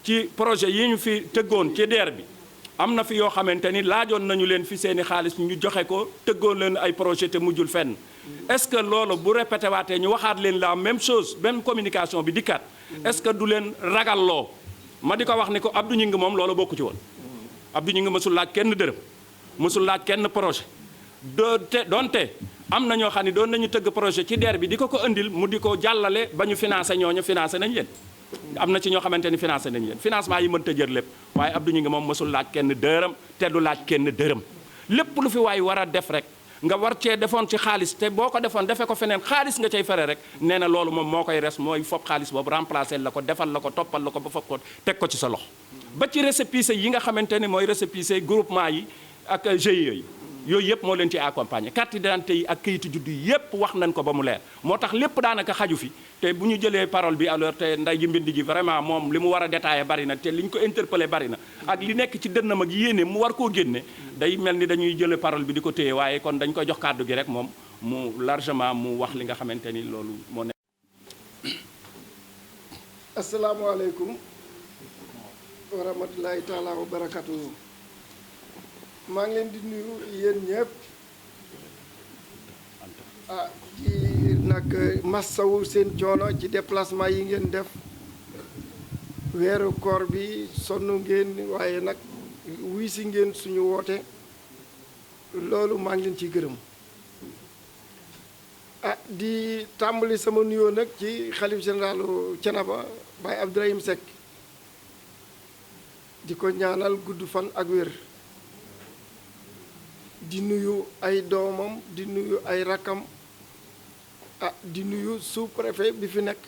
ci projet yi ñu fi tëggoon ci DER bi am na fi yoo xamante ni laajoon nañu leen fi seeni xaalis ñu joxe ko tëggoon leen ay projet te mujjul fenn est-ce que loolu bu répété waatee ñu waxaat leen la même chose même communication bi dikkaat est-ce que du leen ragalloo ma di ko wax ni ko Abdou Gningue moom loolu bokku ci woon Abdou Gningue mësul laaj kenn dërëm mësul laaj kenn projet donte am na ñoo xam ne doon nañu tëgg projet ci DER bi di ko indil mu di ko jàllale ba ñu financé ñooñu financé nañ leen am na ci ñoo xamante ni financé nañ leen financement yi mënta jër lépp waaye Abdou Gningue moom mësul laaj kenn dërëm te du laaj kenn dërëm lépp lu fi waay war a def rek nga war cee defoon ci xaalis te boo ko defoon defee ko feneen xaalis nga cay fere rek nee na loolu moom moo koy res mooy fob xaalis boobu remplacer la ko defal la ko toppal la ko ba fob ko teg ko ci sa loxo ba ci récépissé yi nga xamante ni mooy récépissé groupement yi ak GIE yi yooyu yëpp moo leen ci accompagner carte d'identité yi ak kayitu juddu yi yëpp wax nañ ko ba mu leer moo tax lépp daanaka xaju fi te bu ñu jëlee parole bi alors te nday ji mbind ji vraiment moom li mu war a détaillé bari na te li ñu ko interpellé bari na ak li nekk ci dënnam ak yéene mu war koo génne day mel ni dañuy jëlee parole bi di ko téye waaye kon dañ koy jox kàddu gi rek moom mu largement mu wax li nga xamante ni loolu moo nekk.
asalaamaaleykum wa rahmatulahi taala wa barakatuhu maa ngi leen di nuyu yéen ñëpp ci nag massawu seen coono ci déplacement yi ngeen def weeru koor bi sonn ngeen waaye nag wuy si ngeen suñu woote loolu maa ngi leen ciy gërëm di tàmbali sama nuyoo nag ci xalif généralu Thiénaba Baye Abdourahim Seck di ko ñaanal gudd fan ak wér di nuyu ay doomam di nuyu ay rakkam di nuyu sous-préfet bi fi nekk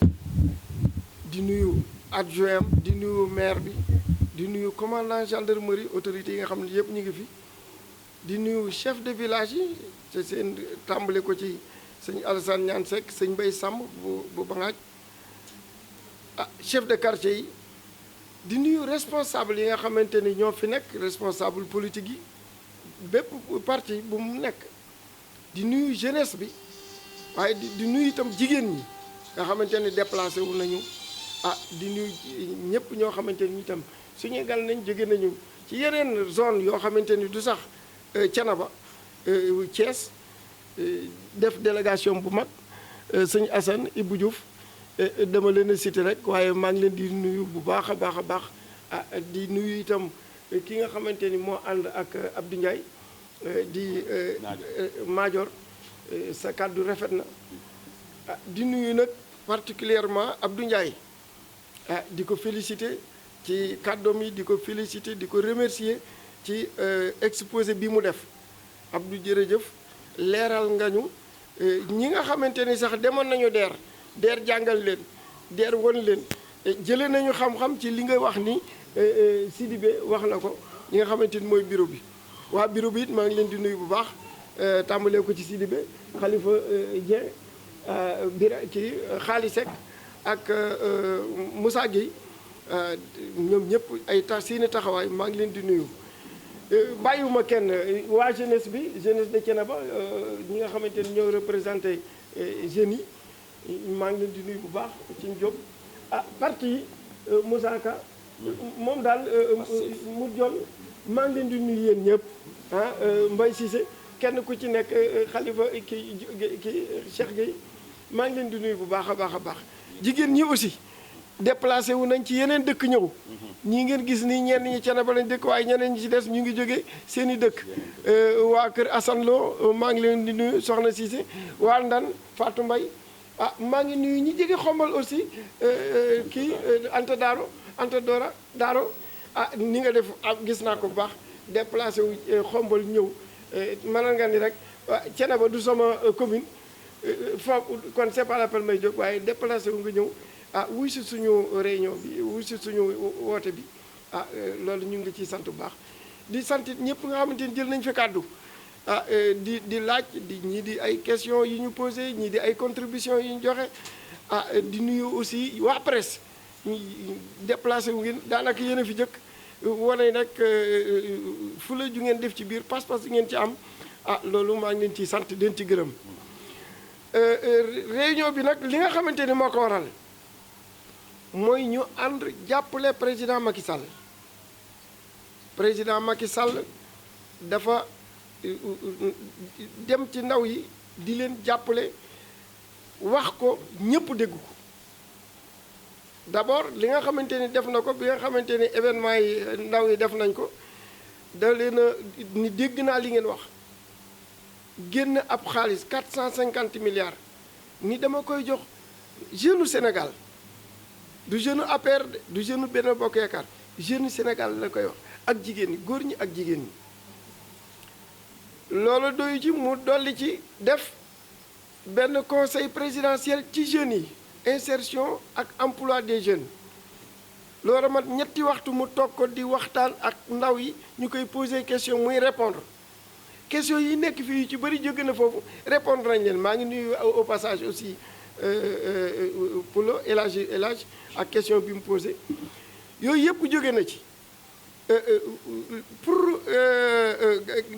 di nuyu adjoint di nuyu maire bi di nuyu commandant gendarmerie autorités yi nga xam ne yëpp ñu ngi fi di nuyu chef de village yi te seen tàmbale ko ci sëñ Alassane Niane Seck sëñ Mbaye Samb bu Bangaaj chef de quartier yi di nuyu responsable yi nga xamante ni ñoo fi nekk responsable politique yi bépp parti bu mu nekk di nuyu jeunesse bi waaye di nuyu itam jigéen ñi nga xamante ni déplacé wu nañu di nuyu ñëpp ñoo xamante ni itam suñuy gal nañ jóge nañu ci yeneen zone yoo xamante ni du sax Thiénaba Thiès def délégation bu mag sëñ Assane Ibou Diouf dama leen a cité rek waaye maa ngi leen di nuyu bu baax a baax a baax di nuyu itam ki nga xamante ni moo ànd ak Abdou Ndiaye di Madior sa kàddu rafet na di nuyu nag particulièrement Abdou Ndiaye di ko féliciter ci kàddoom yi di ko féliciter di ko remercier ci exposé bi mu def Abdou jërëjëf leeral nga ñu ñi nga xamante ni sax demoon nañu DER jàngal leen DER won leen jëlee nañu xam-xam ci li nga wax ni Sidibé wax na ko ñi nga xamante ni mooy bureau bi waa bureau bi it maa ngi leen di nuyu bu baax tàmbalee ko ci Sidibé Khalifa Dieng bira kii Xaali Seck ak Moussa Gueye ñoom ñëpp ay seeni taxawaay maa ngi leen di nuyu bàyyiwuma kenn waa jeunesse bi jeunesse de Thiénaba ñi nga xamante ni ñoo représenté jeunes yi maa ngi leen di nuyu bu baax ci Diop parti yi Moussa Ka moom daal mu jon maa ngi leen di nuyu yéen ñëpp Mbaye Cissé kenn ku ci nekk Khalifa ki Cheikh Gueye maa ngi leen di nuyu bu baax a baax a baax jigéen ñi aussi déplacé wu nañ ci yeneen dëkk ñëw ñii ngeen gis nii ñenn ñi Thiénaba lañ dëkk waaye ñeneen ñi ci des ñu ngi jógee seen i dëkk waa kër Assane Lo maa ngi leen di nuyu Soxna Cissé waa Ndan Fatou Mbaye maa ngi nuyu ñi jege Xombal aussi kii Anta Daaro Anta Dora Daaro ni nga def gis naa ko bu baax déplacé wu Xombal ñëw mënal nga ni rek Thiénaba du sama commune foofu kon c'est pas la peine may jóg waaye déplacé wu nga ñëw wuy si suñu réunion bi wuy si suñu woote bi loolu ñu ngi ciy sant bu baax di sant ñëpp nga xamante ni jël nañ fi kàddu di laaj ñii di ay question yi ñu posé ñii di ay contribution yi ñu joxe di nuyu aussi waa presse déplacé wu ngeen daanaka yéen a fi jëkk wane nag fula ju ngeen def ci biir pas-pas yi ngeen ci am loolu maa ngi leen ciy sant leen ci gërëm réunion bi nag li nga xamante ni moo ko waral mooy ñu ànd jàppale président Macky Sall président Macky Sall dafa dem ci ndaw yi di leen jàppale wax ko ñëpp dégg ko d'abord li nga xamante ni def na ko bi nga xamante ni événement yi ndaw yi def nañ ko da leen a ni dégg naa li ngeen wax génn ab xaalis 450 milliards ni dama koy jox jeune Sénégal du jeune APR du jeune Benno Bokk Yaakaar jeune Sénégal la koy wax ak jigéen ñi góor ñi ak jigéen ñi loolu doyu ci mu dolli ci def benn conseil présidentiel ci jeunes yi insertion ak emploi des jeunes loolu mat ñetti waxtu mu toog ko di waxtaan ak ndaw yi ñu koy poser question muy répondre question yi nekk fii yu ci bëri jóge na foofu répondre nañ leen maa ngi nuyu au passage aussi Poulo El Hadj ak question bi mu posé yooyu yëpp jóge na ci pour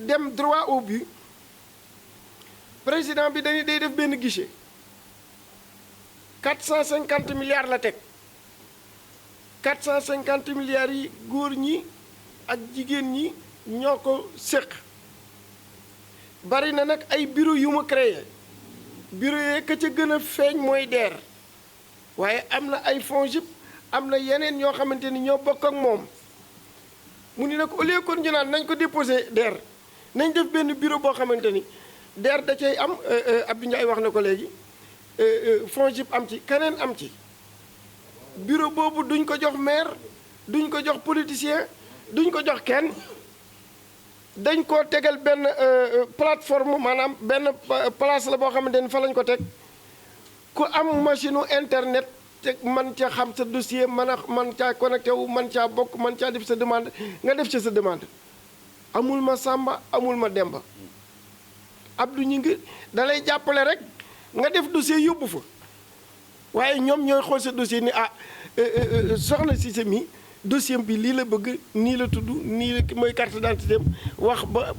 dem droit au but président bi dañuy day def benn guichet 450 milliards la teg 450 milliards yi góor ñi ak jigéen ñi ñoo ko séq bari na nag ay bureau yu ma créé bureau yee ka ca gën a feeñ mooy DER waaye am na ay FONGIP am na yeneen ñoo xamante ni ñoo bokk ak moom mu ni nag au lieu kon ñu naan nañ ko déposé DER nañ def benn bureau boo xamante ni DER da cay am Abdou Ndiaye wax na ko léegi FONGIP am ci keneen am ci bureau boobu duñ ko jox maire duñ ko jox politicien duñ ko jox kenn dañ koo tegal benn plateforme maanaam benn place la boo xamante ni fa lañ ko teg ku am machine internet te man ca xam sa dossier man caa connecté wu man caa bokk man caa def sa demande nga def ci sa demande amul ma Samba amul ma Demba Abdou ñu ngi da lay jàppale rek nga def dossier yóbbu fa waaye ñoom ñooy xool sa dossier ni soxna Cissé mi dossier bi lii la bëgg nii la tudd nii la mooy carte d'identité wax ba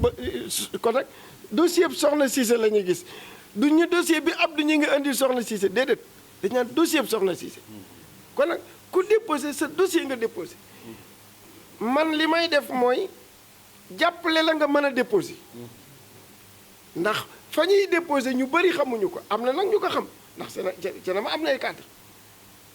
kon nag dossier bi soxna Cissé la ñuy gis du ñu dossier bi Abdou ñu ngi indi soxna Cissé déedéet dañu naan dossier bi soxna Cissé kon nag ku déposé sa dossier nga déposé man li may def mooy jàppale la nga mën a déposé ndax fa ñuy déposé ñu bëri xamuñu ko am na nag ñu ko xam ndax Thiénaba am na ay cadre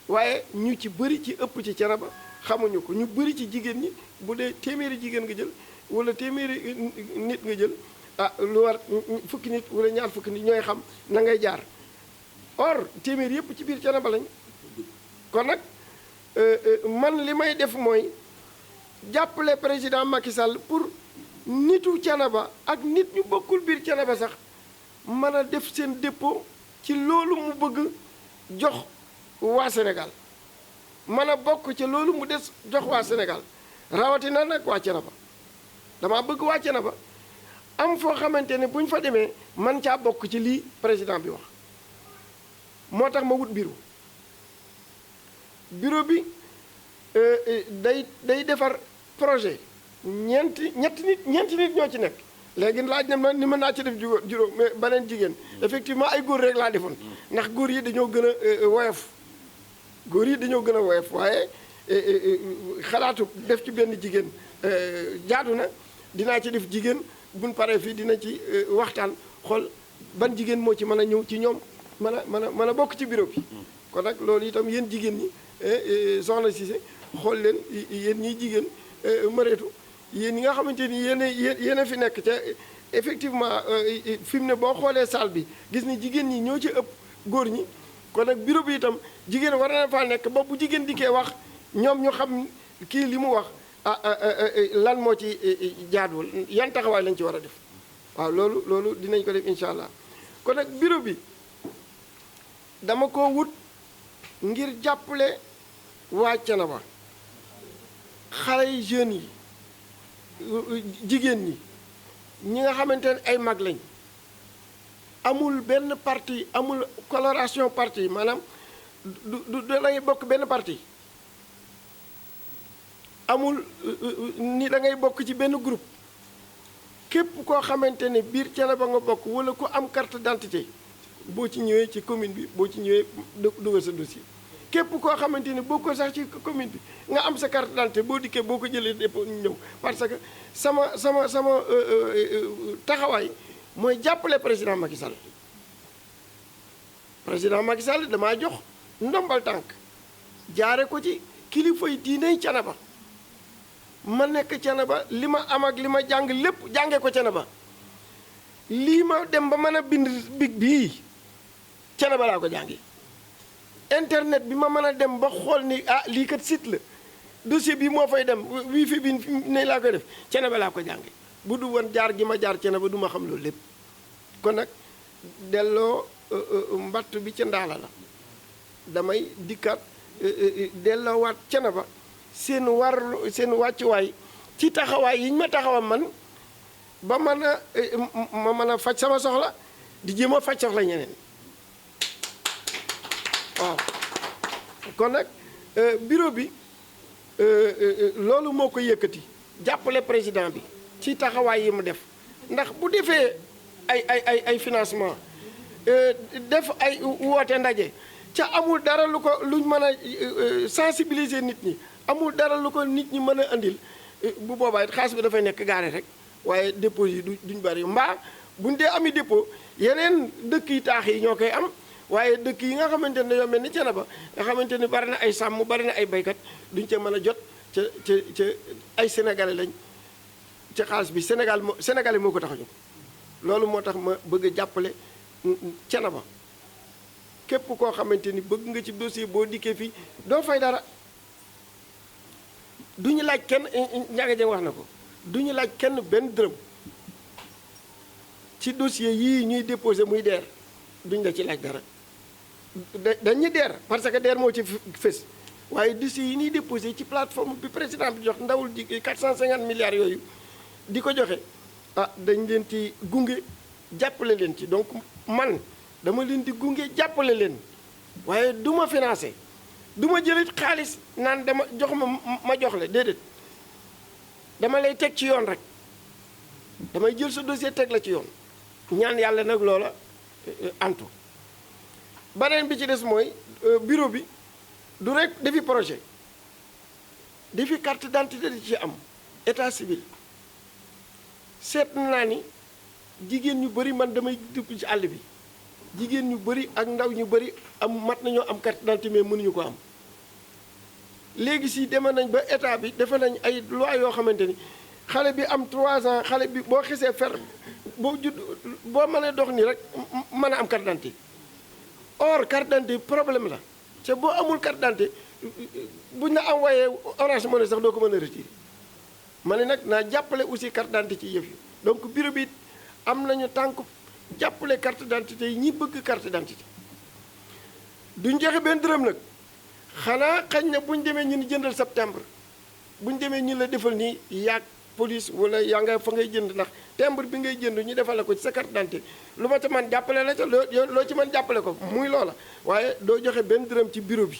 waaye ñu ci bëri ci ëpp ci Thiénaba xamuñu ko ñu bëri ci jigéen ñi bu dee téeméeri jigéen nga jël wala téeméeri nit nga jël lu war fukki nit wala ñaar fukki nit ñooy xam na ngay jaar or téeméer yëpp ci biir Thiénaba lañ kon nag man li may def mooy jàppale président Macky Sall pour nitu Thiénaba ak nit ñu bokkul biir Thiénaba sax mën a def seen dépôt ci loolu mu bëgg jox waa Sénégal mën a bokk ci loolu mu des jox waa Sénégal rawatina nag waa Thiénaba dama bëgg waa Thiénaba am foo xamante ne bu ñu fa demee man caa bokk ci lii président bi wax moo tax ma wut bureau bi day defar projet ñeenti nit ñoo ci nekk léegi laaj na ma ni mën naa ci def juróom mais beneen jigéen effectivement ay góor rek laa defoon ndax góor yi dañoo gën a woyof waaye xalaatu def ci benn jigéen jaadu na dinaa ci def jigéen buñ paree fii dina ci waxtaan xool ban jigéen moo ci mën a ñëw ci ñoom mën a bokk ci bureau bi kon nag loolu itam yéen jigéen ñi soxna Cissé xool leen yéen ñiy jigéen mareetu yéen ñi nga xamante ni yéen a fi nekk te effectivement fi mu ne boo xoolee salle bi gis ni jigéen ñi ñoo ci ëpp góor ñi kon nag bureau bi itam jigéen war na faa nekk ba bu jigéen dikkee wax ñoom ñu xam kii li mu wax lan moo ci jaaduwul yan taxawaay lañ ci war a def waaw loolu dinañ ko def incha allah kon nag bureau bi dama ko wut ngir jàppale waa Thiénaba xale yi jeunes yi jigéen ñi nga xamante ne ay mag lañ amul benn parti amul coloration parti maanaam du da ngay bokk benn parti amul ni da ngay bokk ci benn groupe képp koo xamante ne biir Thiénaba nga bokk wala ku am carte d'identité boo ci ñëwee ci commune bi boo ci ñëwee dugal sa dossier képp koo xamante ni boo ko sax ci commune bi nga am sa carte d'identité boo dikkee boo ko jëlee dépôt ñëw parce que sama taxawaay mooy jàppale président Macky Sall. président Macky Sall damaa jox ndombal tànk jaare ko ci kilifa yi diiney Thiénaba ma nekk Thiénaba li ma am ak li ma jàng lépp jànge ko Thiénaba lii ma dem ba mën a bind big bii Thiénaba laa ko jàngi internet bi ma mën a dem ba xool ni ah lii kat site la dossier bi moo fay dem wifi bi ne laa koy def Thiénaba laa ko jàngi bu du woon jaar gi ma jaar Thiénaba du ma xam loolu lépp kon nag delloo mbatt bi ca ndaala la damay dikkaat delloowaat Thiénaba seen wàccuwaay ci taxawaay yi ñu ma taxawam man ba mën a ma mën a faj sama soxla di jéem a faj soxla ñeneen waaw kon nag bureau bi loolu moo ko yëkkati jàppale président bi ci taxawaay yi mu def ndax bu defee ay financement def ay woote ndaje ca amul dara lu ko luñ mën a sensibiliser nit ñi amul dara lu ko nit ñi mën a andil bu boobaa it xaalis bi dafay nekk gaare rek waaye dépôt yi duñ bari mbaa buñ dee ami dépôt yeneen dëkk yi taax yi ñoo koy am waaye dëkk yi nga xamante ne dañoo mel ni Thiénaba nga xamante ni bari na ay sàmm bari na ay baykat duñ ca mën a jot ca ay sénégalais lañ ca xaalis bi sénégalais moo ko tax a jóg loolu moo tax ma bëgg a jàppale Thiénaba képp koo xamante ni bëgg nga ci dossier boo dikkee fii doo fay dara du ñu laaj kenn Ndiaga Dieng wax na ko du ñu laaj kenn benn dërëm ci dossier yii ñuy déposé muy DER duñ la ci laaj dara dañuy DER parce que DER moo ci fës waaye dossier yi ñuy déposé ci plateforme bi président bi jox ndawul ji 450 milliards yooyu di ko joxe ah dañ leen ci gunge jàppale leen ci donc man dama leen di gunge jàppale leen waaye du ma financé du ma jëlit xaalis naan dama jox ma jox la déedéet dama lay teg ci yoon rek damay jël sa dossier teg la ci yoon ñaan yàlla nag loola antu beneen bi ci des mooy bureau bi du rek defi projet defi carte d'identité di ci am état civil seet naa ni jigéen ñu bëri man damay dugg ci àll bi jigéen ñu bëri ak ndaw ñu bëri mat nañoo am carte d'identité mais mënuñu ko am léegi si deme nañ ba état bi defe nañ ay loi yoo xamante ni xale bi am 3 ans xale bi boo xisee fer boo judd boo mënee dox ni rek mën a am carte d'identité or carte d'identité problème la te boo amul carte d'identité buñ la envoyé Orange Money sax doo ko mën a retirer ma ne nag naa jàppale aussi carte d'identité ci yëf yi donc bureau bi am nañu tànk jàppale carte d'identité yi ñi bëgg carte d'identité duñ joxe benn dërëm nag xanaa xañ na buñ demee ñu ni jëndal septembre buñ demee ñu la defal nii yaag police wala yaa nga fa ngay jënd ndax timbre bi ngay jënd ñu defal la ko ci sa carte d'identité lu ma ca man jàppale la ca loo ci man jàppale ko muy loola waaye doo joxe benn dërëm ci bureau bi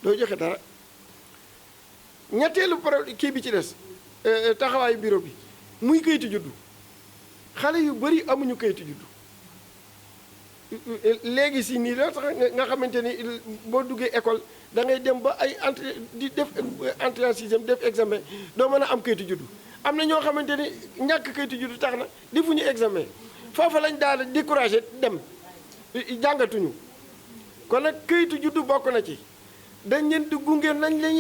doo joxe dara ñetteelu kii bi ci des taxawaayu bureau bi muy kayitu juddu xale yu bëri amuñu kayitu juddu léegi si nii la tax nga xamante ni boo duggee école da ngay dem ba ay entrée di def entrée en sixième def examen doo mën a am kayitu juddu am na ñoo xamante ni ñàkk kayitu juddu tax na defuñu examen foofa lañ daal découragé dem jàngatuñu kon nag kayitu juddu bokk na ci dañ leen di gunge nan la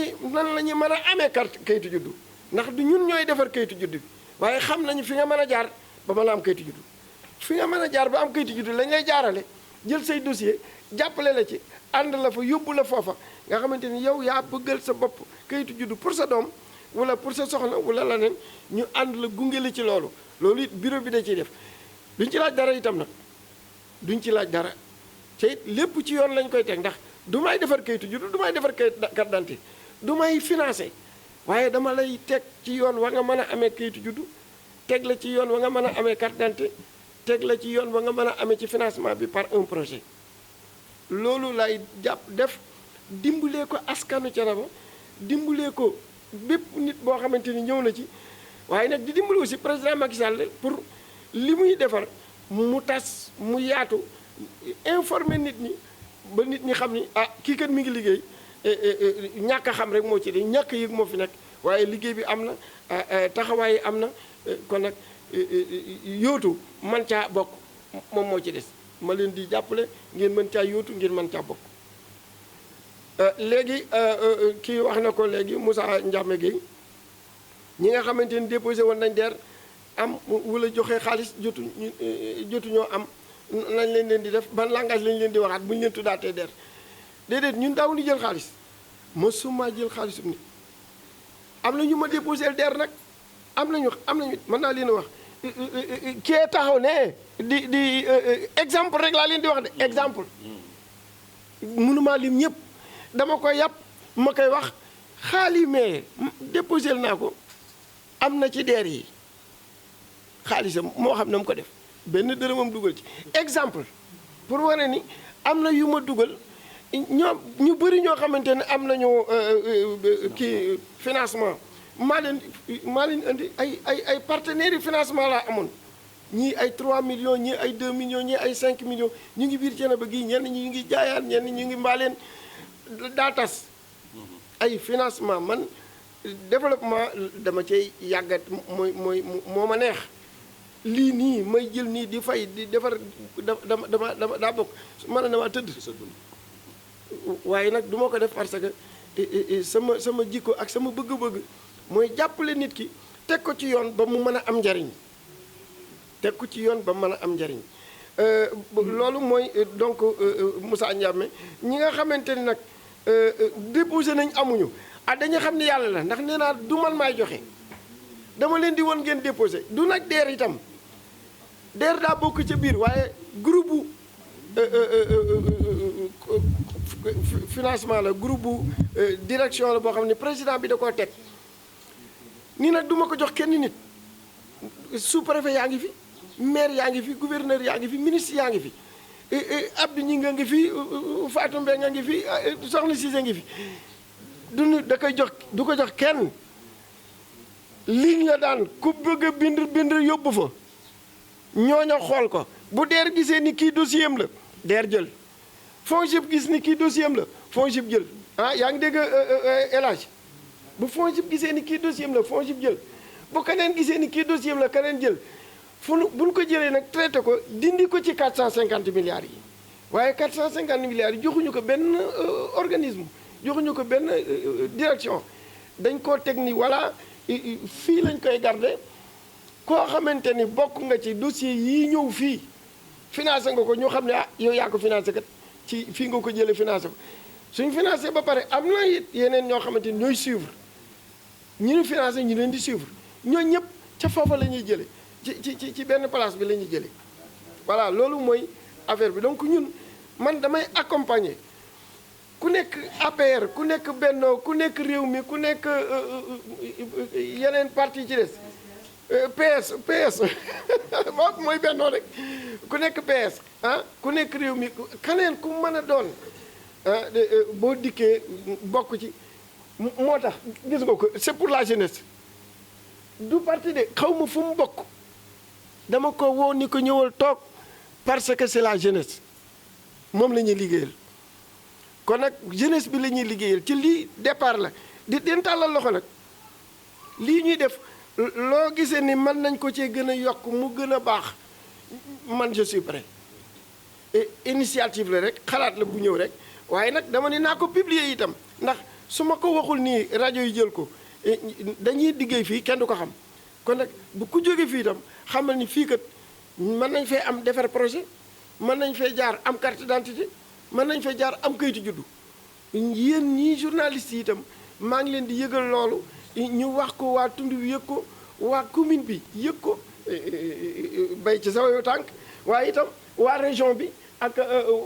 ñuy mën a amee carte kayitu juddu ndax du ñun ñooy defar kayitu juddu bi waaye xam nañu fi nga mën a jaar ba mën a am kayitu juddu fi nga mën a jaar ba am kayitu juddu lañ lay jaarale jël say dossier jàppale la ci ànd la fa yóbbu la foofa nga xamante ni yow yaa bëggal sa bopp kayitu juddu pour sa doom wala pour sa soxna wala leneen ñu ànd la gunge la ci loolu loolu it bureau bi da ciy def duñ ci laaj dara itam nag duñ ci laaj dara te it lépp ci yoon lañ koy teg ndax du may defar kayitu juddu du may defar kayit carte d'identité du may financé waaye dama lay teg ci yoon wa nga mën a amee kayitu juddu teg la ci yoon wa nga mën a amee carte d'identité teg la ci yoon wa nga mën a amee ci financement bi par un projet loolu lay jàpp def dimbalee ko askanu Thiénaba dimbalee ko bépp nit boo xamante ni ñëw na ci waaye nag di dimbali aussi président Macky Sall pour li muy defar mu tas mu yaatu informer nit ñi ba nit ñi xam ni ah kii kat mi ngi liggéey ñàkk a xam rek moo ci de ñàkk yëg moo fi nekk waaye liggéey bi am na taxawaay yi am na kon nag yóotu man caa bokk moom moo ci des ma leen di jàppale ngeen mën caa yóotu ngeen mën caa bokk. léegi kii wax na ko léegi Moussa Ndiame Gueye ñi nga xamante ni déposé woon nañ DER am wala joxe xaalis jotuñoo am nañ leen di def ban langage lañ leen di waxaat bu ñu leen tuddaatee DER déedéet ñun daaw ni jël xaalis mësuma jël xaalisum nit am na ñu ma déposé DER nag am nañu mën naa leen a wax kee taxaw ne di exemple rek laa leen di wax de exemple mënumaa lim ñëpp dama koy yàpp ma koy wax xaalis mais déposé naa ko am na ci DER yi xaalisam moo xam na mu ko def benn dërëmam dugal ci exemple pour wane ni am na yu ma dugal ñoom ñu bëri ñoo xamante ne am nañu kii financement maa leen indi ay partenaires yi financement laa amoon ñii ay 3 millions ñii ay 2 millions ñii ay 5 millions ñu ngi biir Thiénaba gi ñenn ñi ñu ngi jaayaan ñenn ñu ngi mbaaleen daa tas ay financement man développement dama cay yàggat moo ma neex lii nii may jël nii di fay di defar dama daa bokk mën na maa tëdd waaye nag du ma ko def parce que sama jikko ak sama bëgg-bëgg mooy jàppale nit ki teg ko ci yoon ba mu mën a am njariñ teg ko ci yoon ba mën a am njariñ loolu mooy donc Moussa Ndiame ñi nga xamante ni nag déposé nañ amuñu dañu xam ne yàlla la ndax nee naa du man maay joxe dama leen di woon ngeen déposé du nag DER itam DER daa bokk ca biir waaye groupe bu financement la groupe bu direction la boo xam ne président bi da koo teg nii nag du ma ko jox kenn nit sous-préfet yaa ngi fi maire yaa ngi fi gouverneur yaa ngi fi ministre yaa ngi fi Abdou ñi nga ngi fi Fatou Mbengue nga ngi fi Soxna Cissé ngi fi da koy jox du ko jox kenn ligne la daan ku bëgg a bind yóbbu fa ñooña xool ko bu DER gisee ni kii dossier am la DER jël FONGIP gis ni kii dossier am la FONGIP jël yaa ngi dégg El Hadj bu FONGIP gisee ni kii dossier am la FONGIP jël bu keneen gisee ni kii dossier am la keneen jël buñ ko jëlee nag traité ko dindi ko ci 450 milliards yi waaye 450 milliards yi joxuñu ko benn organisme joxuñu ko benn direction dañ koo teg ni voilà fii lañ koy garder koo xamante ni bokk nga ci dossier yii ñëw fii financé nga ko ñu xam ne yow yaa ko financé kat ci fii nga ko jëlee financé ko suñ financé ba pare am na it yeneen ñoo xamante ni ñooy suivre ñu ñu financé ñu leen di suivre ñoo ñëpp ca foofa la ñuy jëlee ci benn place bi la ñuy jëlee voilà loolu mooy affaire bi donc ñun man damay accompagner ku nekk APR ku nekk Benno ku nekk réew mi ku nekk yeneen parti ci des PS moom mooy Benno rek ku nekk PS ku nekk réew mi keneen ku mën a doon boo dikkee bokk ci moo tax gis nga ko c'est pour la jeunesse du parti de xaw ma fu mu bokk dama ko woo ni ko ñëwal toog parce que c'est la jeunesse moom la ñuy liggéeyal kon nag jeunesse bi la ñuy liggéeyal ci lii départ la di tàllal loxo nag lii ñuy def loo gisee ni mën nañ ko cee gën a yokk mu gën a baax man je suis prêt initiative la rek xalaat la bu ñëw rek waaye nag dama ne naa ko publier itam ndax su ma ko waxul nii rajo yi jël ko dañuy liggéey fii kenn du ko xam kon nag bu ku jóge fii itam xamal ni fii kat mën nañ fee am defar projet mën nañ fee jaar am carte d'identité mën nañ fee jaar am kayitu juddu yéen ñii journalistes yi itam maa ngi leen di yëgal loolu ñu wax ko waa tund bi yëg ko waa commune bi yëg ko bay ci sa wayu tànk waaye itam waa région bi ak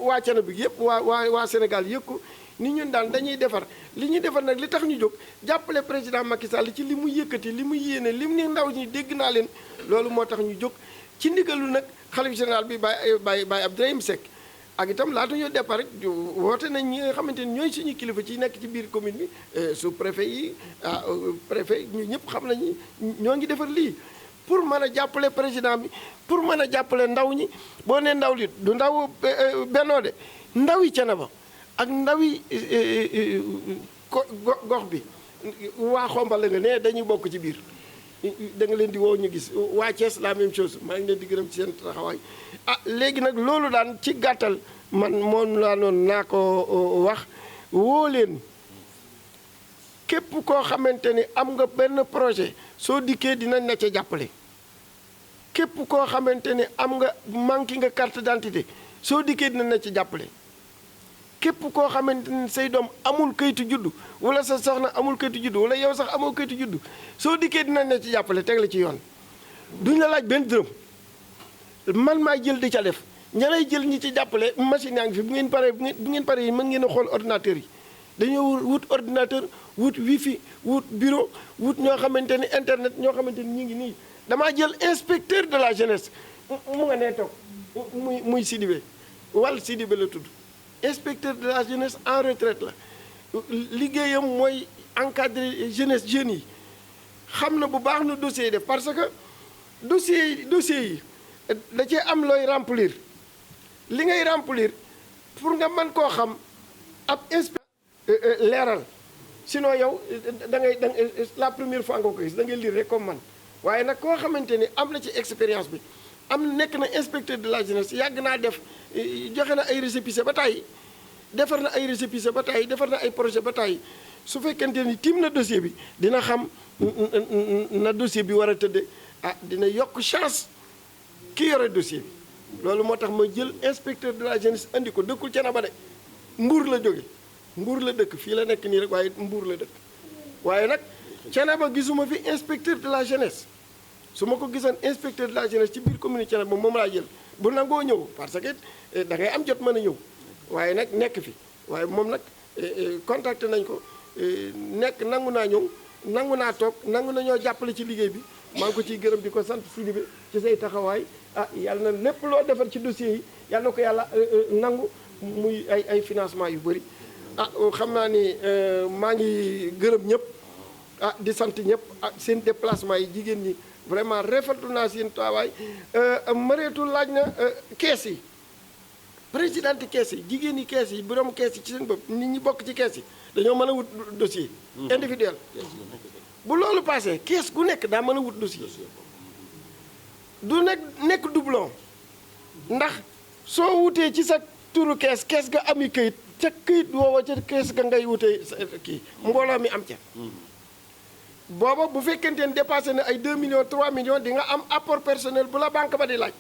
waa Thiénaba bi yëpp waa Sénégal yëg ko ni ñun daal dañuy defar li ñuy defar nag li tax ñu jóg jàppale président Macky Sall ci li mu yëkkati li mu yéene li mu ne ndaw ñi dégg naa leen loolu moo tax ñu jóg ci ndigalu nag xalif général bi Baye Abdourahim Seck ak itam laata ñoo départ rek woote nañ ñi nga xamante ni ñooy suñu kilifa ci nekk ci biir commune bi sous préfet yi préfet ñu ñëpp xam nañu ñoo ngi defar lii pour mën a jàppale président bi pour mën a jàppale ndaw ñi boo nee ndaw li du ndaw Benno de ndawi Thiénaba ak ndawi gox bi waa Xombal la nga ne dañuy bokk ci biir da nga leen di woo ñu gis waa Thiès la même chose maa ngi leen di gërëm ci seen taxawaay léegi nag loolu daan ci gàttal man moom laa noonu naa ko wax woo leen képp koo xamante ni am nga benn projet soo dikkee dinañ la ca jàppale képp koo xamante ni am nga manqué nga carte d'identité soo dikkee dinañ la ca jàppale képp koo xamante ni say doom amul kayitu juddu wala sa soxna amul kayitu juddu wala yow sax amoo kayitu juddu soo dikkee dinañ la ci jàppale teg la ci yoon duñ la laaj benn dërëm man maa jël di ca def ña lay jël ñi ci jàppale machine yaa ngi fi bu ngeen paree yi mën ngeen a xool ordinateur yi dañoo wut ordinateur wut wifi wut bureau wut ñoo xamante ni internet ñoo xamante ni ñu ngi nii damaa jël inspecteur de la jeunesse mu nga nee toog muy Sidibé wal Sidibé la tudd inspecteur de la jeunesse en retraite la liggéeyam mooy encadrer jeunesse jeunes yi xam na bu baax na dossier yi def parce que dossier yi da cee am looy remplir li ngay remplir pour nga mën koo xam ab leeral sinon yow da ngay la première fois nga ko gis da ngay lire rek comme man waaye nag koo xamante ni am na ci expérience bi nekk na inspecteur de la jeunesse yàgg naa def joxe na ay récépissé ba tàyyi defar na ay récépissé ba tàyyi defar na ay projet ba tàyyi su fekkente ni tiim na dossier bi dina xam na dossier bi war a tëdde dina yokk chance ki yore dossier bi loolu moo tax ma jël inspecteur de la jeunesse andi ko dëkkul Thiénaba de Mbour la jóge Mbour la dëkk fii la nekk nii rek waaye Mbour la dëkk waaye nag Thiénaba gisuma fi inspecteur de la jeunesse su ma ko gisoon inspecteur de la jeunesse ci biir commune Thiénaba moom laa jël bu nangoo ñëw parce que da ngay am jot mën a ñëw waaye nag nekk fi waaye moom nag contacté nañ ko nangu naa ñëw nangu naa toog nangu na ñoo jàppale ci liggéey bi maa ngi ko ciy gërëm di ko sant Sidibé ci say taxawaay yàlla na lépp loo defar ci dossier yi yàlla na ko yàlla nangu muy ay financement yu bëri xam naa ni maa ngi gërëm ñëpp di sant ñëpp seen déplacement yi jigéen ñi vraiment rafetlu naa seen taxawaay Mariétou laaj na kees yi présidente kees yi jigéen yi kees yi borom kees yi ci seen bopp nit ñi bokk ci kees yi dañoo mën a wut dossier individuel bu loolu passé kees gu nekk daa mën a wut dossier du nekk doublon ndax soo wutee ci sa turu kees ga ami këyit ca këyit woowa ca kees ga ngay wutee kii mbooloo mi am ca booba bu fekkente ne dépassé na ay 2 millions 3 millions di nga am apport personnel bu la banque ba di laaj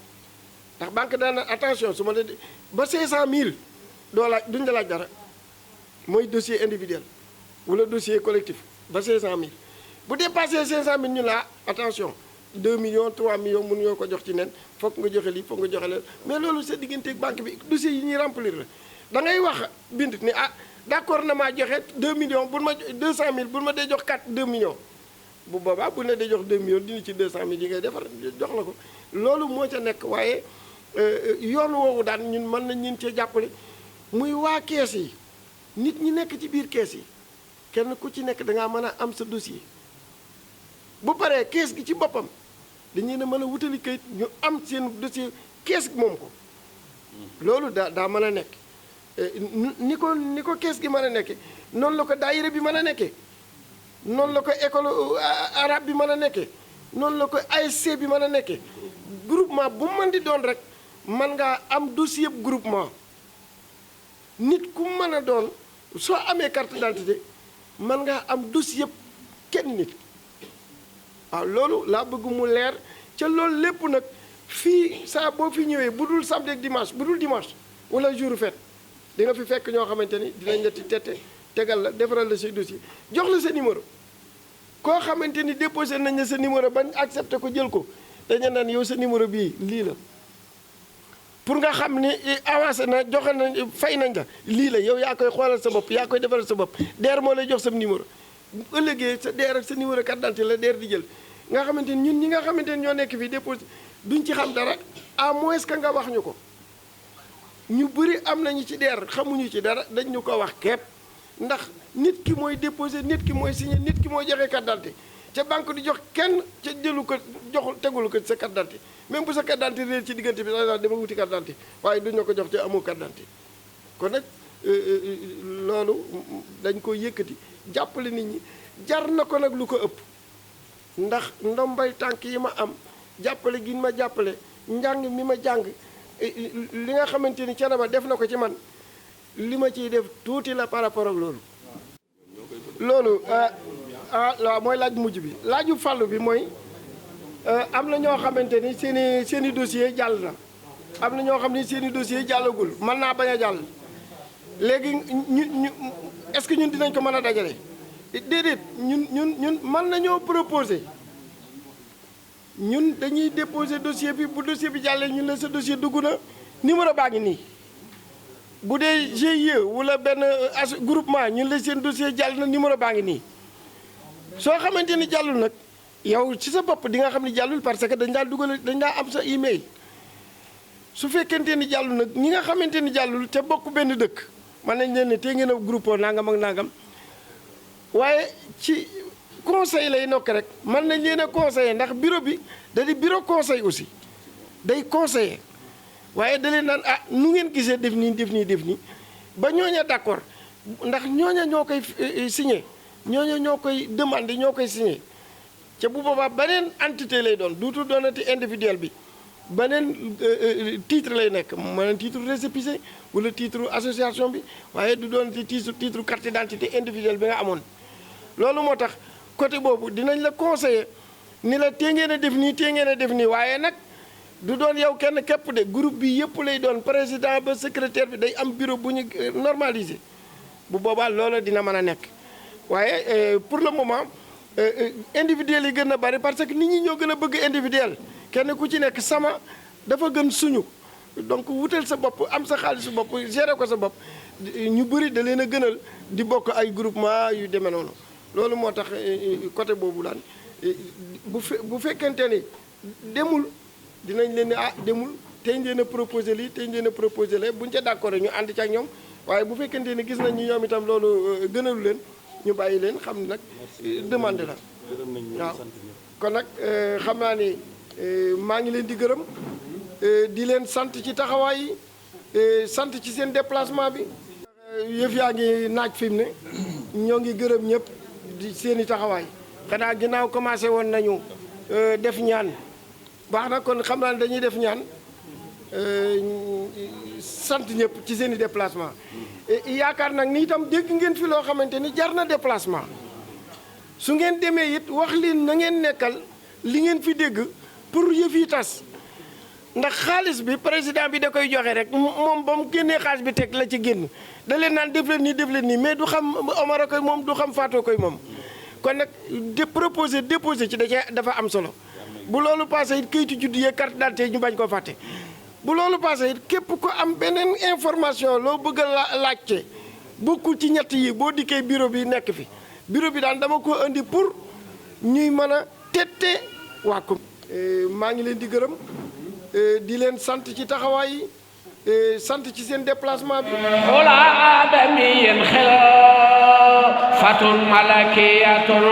ndax banque dana attention su ma la ba 500000 doo laaj duñ la laaj dara mooy dossier individuel wala dossier collectif ba 500000 bu dépassé 500000 ñu la attention 2 millions 3 millions mun ñoo ko jox ci nen foog nga joxe lii foog nga joxe leen mais loolu sa diggante ak banque bi dossier yi ñuy remplir la da ngay wax bind ni d'accord na maa joxe 2 millions bu ma 200000 bu ma dee jox 2 millions bu boobaa bu ne dee jox 2 millions dina ci 200000 yi ngay defar jox la ko loolu moo ca nekk waaye yoon woowu daan ñun mën nañ ñun cee jàppale muy waa kees yi nit ñi nekk ci biir kees yi kenn ku ci nekk dangaa mën a am sa dossier bu paree kees gi ci boppam dañu ne mën a wutali kayit ñu am seen dossier kees gi moom ko loolu daa mën a nekk ni ko kees gi mën a nekke noonu la ko daayira bi mën a nekkee noonu la ko école arabe bi mën a nekkee noonu la ko ASC bi mën a nekkee groupement bu mën di doon rek mën ngaa am dossier groupement nit ku mën a doon soo amee carte d'identité mën ngaa am dossier kenn nit waaw loolu laa bëgg mu leer ca loolu lépp nag fii saa boo fi ñëwee bu dul samedi ak dimanche bu dul dimanche wala jour fête di nga fi fekk ñoo xamante ni dinañ la ci tette tegal la defaral la say dossier jox la sa numéro koo xamante ni déposé nañ la sa numéro bañ accepté ko jël ko dañu naan yow sa numéro bii lii la pour nga xam ni avancé na joxe nañ fay nañ la lii la yow yaa koy xoolal sa bopp yaa koy defaral sa bopp DER moo lay jox sa numéro bu ëllëgee sa DER ak sa numéro carte d'identité la DER di jël nga xamante ni ñun ñi nga xamante ni ñoo nekk fii déposé duñ ci xam dara à moins que nga wax ñu ko ñu bëri am nañu ci DER xamuñu ci dara dañ ñu ko wax képp ndax nit ki mooy déposé nit ki mooy signé nit ki mooy joxe carte d'identité ca banque di jox kenn ca jëlu ko joxul tegulu ko sa carte d'identité même bu sa carte d'identité réer ci diggante bi sax dama wuti carte d'identité waaye duñu ko jox te amoo carte d'identité kon nag loolu dañ ko yëkkati jàppale nit ñi jar na ko nag lu ko ëpp ndax ndombay tànk yi ma am jàppale gi ma jàppale njàng mi ma jàng li nga xamante ni Thiénaba def na ko ci man li ma ciy def tuuti la par rapport ak loolu. loolu waaw mooy laaj mujj bi laaju fàllu bi mooy am na ñoo xamante ni seen i dossier jàll na am na ñoo xam ni seen i dossier jàllagul mën naa bañ a jàll léegi ñu est-ce que ñun dinañ ko mën a dajale déedéet ñun mën nañoo proposer ñun dañuy déposer dossier bi bu dossier bi jàllee ñun la sa dossier dugg na numéro baa ngi nii bu dee GIE wala benn groupement ñun la seen dossier jàll na numéro baa ngi nii soo xamante ni jàllul nag yow ci sa bopp di nga xam ni jàllul parce que dañ daa dugal dañ daa am sa email su fekkente ni jàllul nag ñi nga xamante ni jàllul te bokk benn dëkk man nañ leen ne tey ngeen a groupe nangam ak nangam waaye ci conseil lay nokk rek mën nañ leen a conseiller ndax bureau bi da di bureau conseil aussi day conseiller waaye da leen naan ah nu ngeen gisee def nii def nii def nii ba ñooña d'accord ndax ñooña ñoo koy signé ñooña ñoo koy demandé ñoo koy signé ca bu boobaa beneen entité lay doon duutu doonati individuel bi beneen titre lay nekk maanaam titre récépissé wala titre association bi waaye du doonati titre carte d'identité individuelle bi nga amoon loolu moo tax côté boobu dinañ la conseiller ni la tee ngeen a def nii tee ngeen a def nii waaye nag du doon yow kenn képp de groupe bi yëpp lay doon président ba secrétaire bi day am bureau bu ñu normalisé bu boobaa loolu dina mën a nekk waaye pour le moment individuel yi gën a bari parce que nit ñi ñoo gën a bëgg individuel kenn ku ci nekk sama dafa gën suñu donc wutal sa bopp am sa xaalisu bopp gérer ko sa bopp ñu bëri da leen a gënal di bokk ay groupement yu demee noonu loolu moo tax côté boobu daan bu fekkente ni demul dinañ leen ne ah demul tey leen a proposé lii tey leen a proposé lee buñ ca d'accord ñu ànd ci ak ñoom waaye bu fekkente ni gis nañ ñu ñoom itam loolu gënalu leen ñu bàyyi leen xam ne nag demande la waaw kon nag xam naa ni maa ngi leen di gërëm di leen sant ci taxawaay yi sant ci seen déplacement bi yëf yaa ngi naaj fi mu ne ñoo ngi gërëm ñëpp di seen i taxawaay xanaa ginnaaw commencé woon nañu def ñaan baax na kon xam naa ne dañuy def ñaan sant ñëpp ci seen i déplacement yaakaar nag ni itam dégg ngeen fi loo xamante ni jar na déplacement su ngeen demee it wax leen na ngeen nekkal li ngeen fi dégg pour yëf yi tas ndax xaalis bi président bi da koy joxe rek moom ba mu génnee xaalis bi teg la ci génn da leen naan def leen nii mais du xam Omar a koy moom du xam Fatou koy moom kon nag déposé ci dafa am solo bu loolu passé it kayitu juddu yee carte d'identité ñu bañ koo fàtte bu loolu passé it képp ko am beneen information loo bëgg a laajte bokkul ci ñett yi boo dikkee bureau bi nekk fi bureau bi daal dama ko indi pour ñuy mën a tette waa ko maa ngi leen di gërëm di leen sant ci taxawaay yi sant ci seen déplacement bi
wala adami yen xelo fatun malakiyatun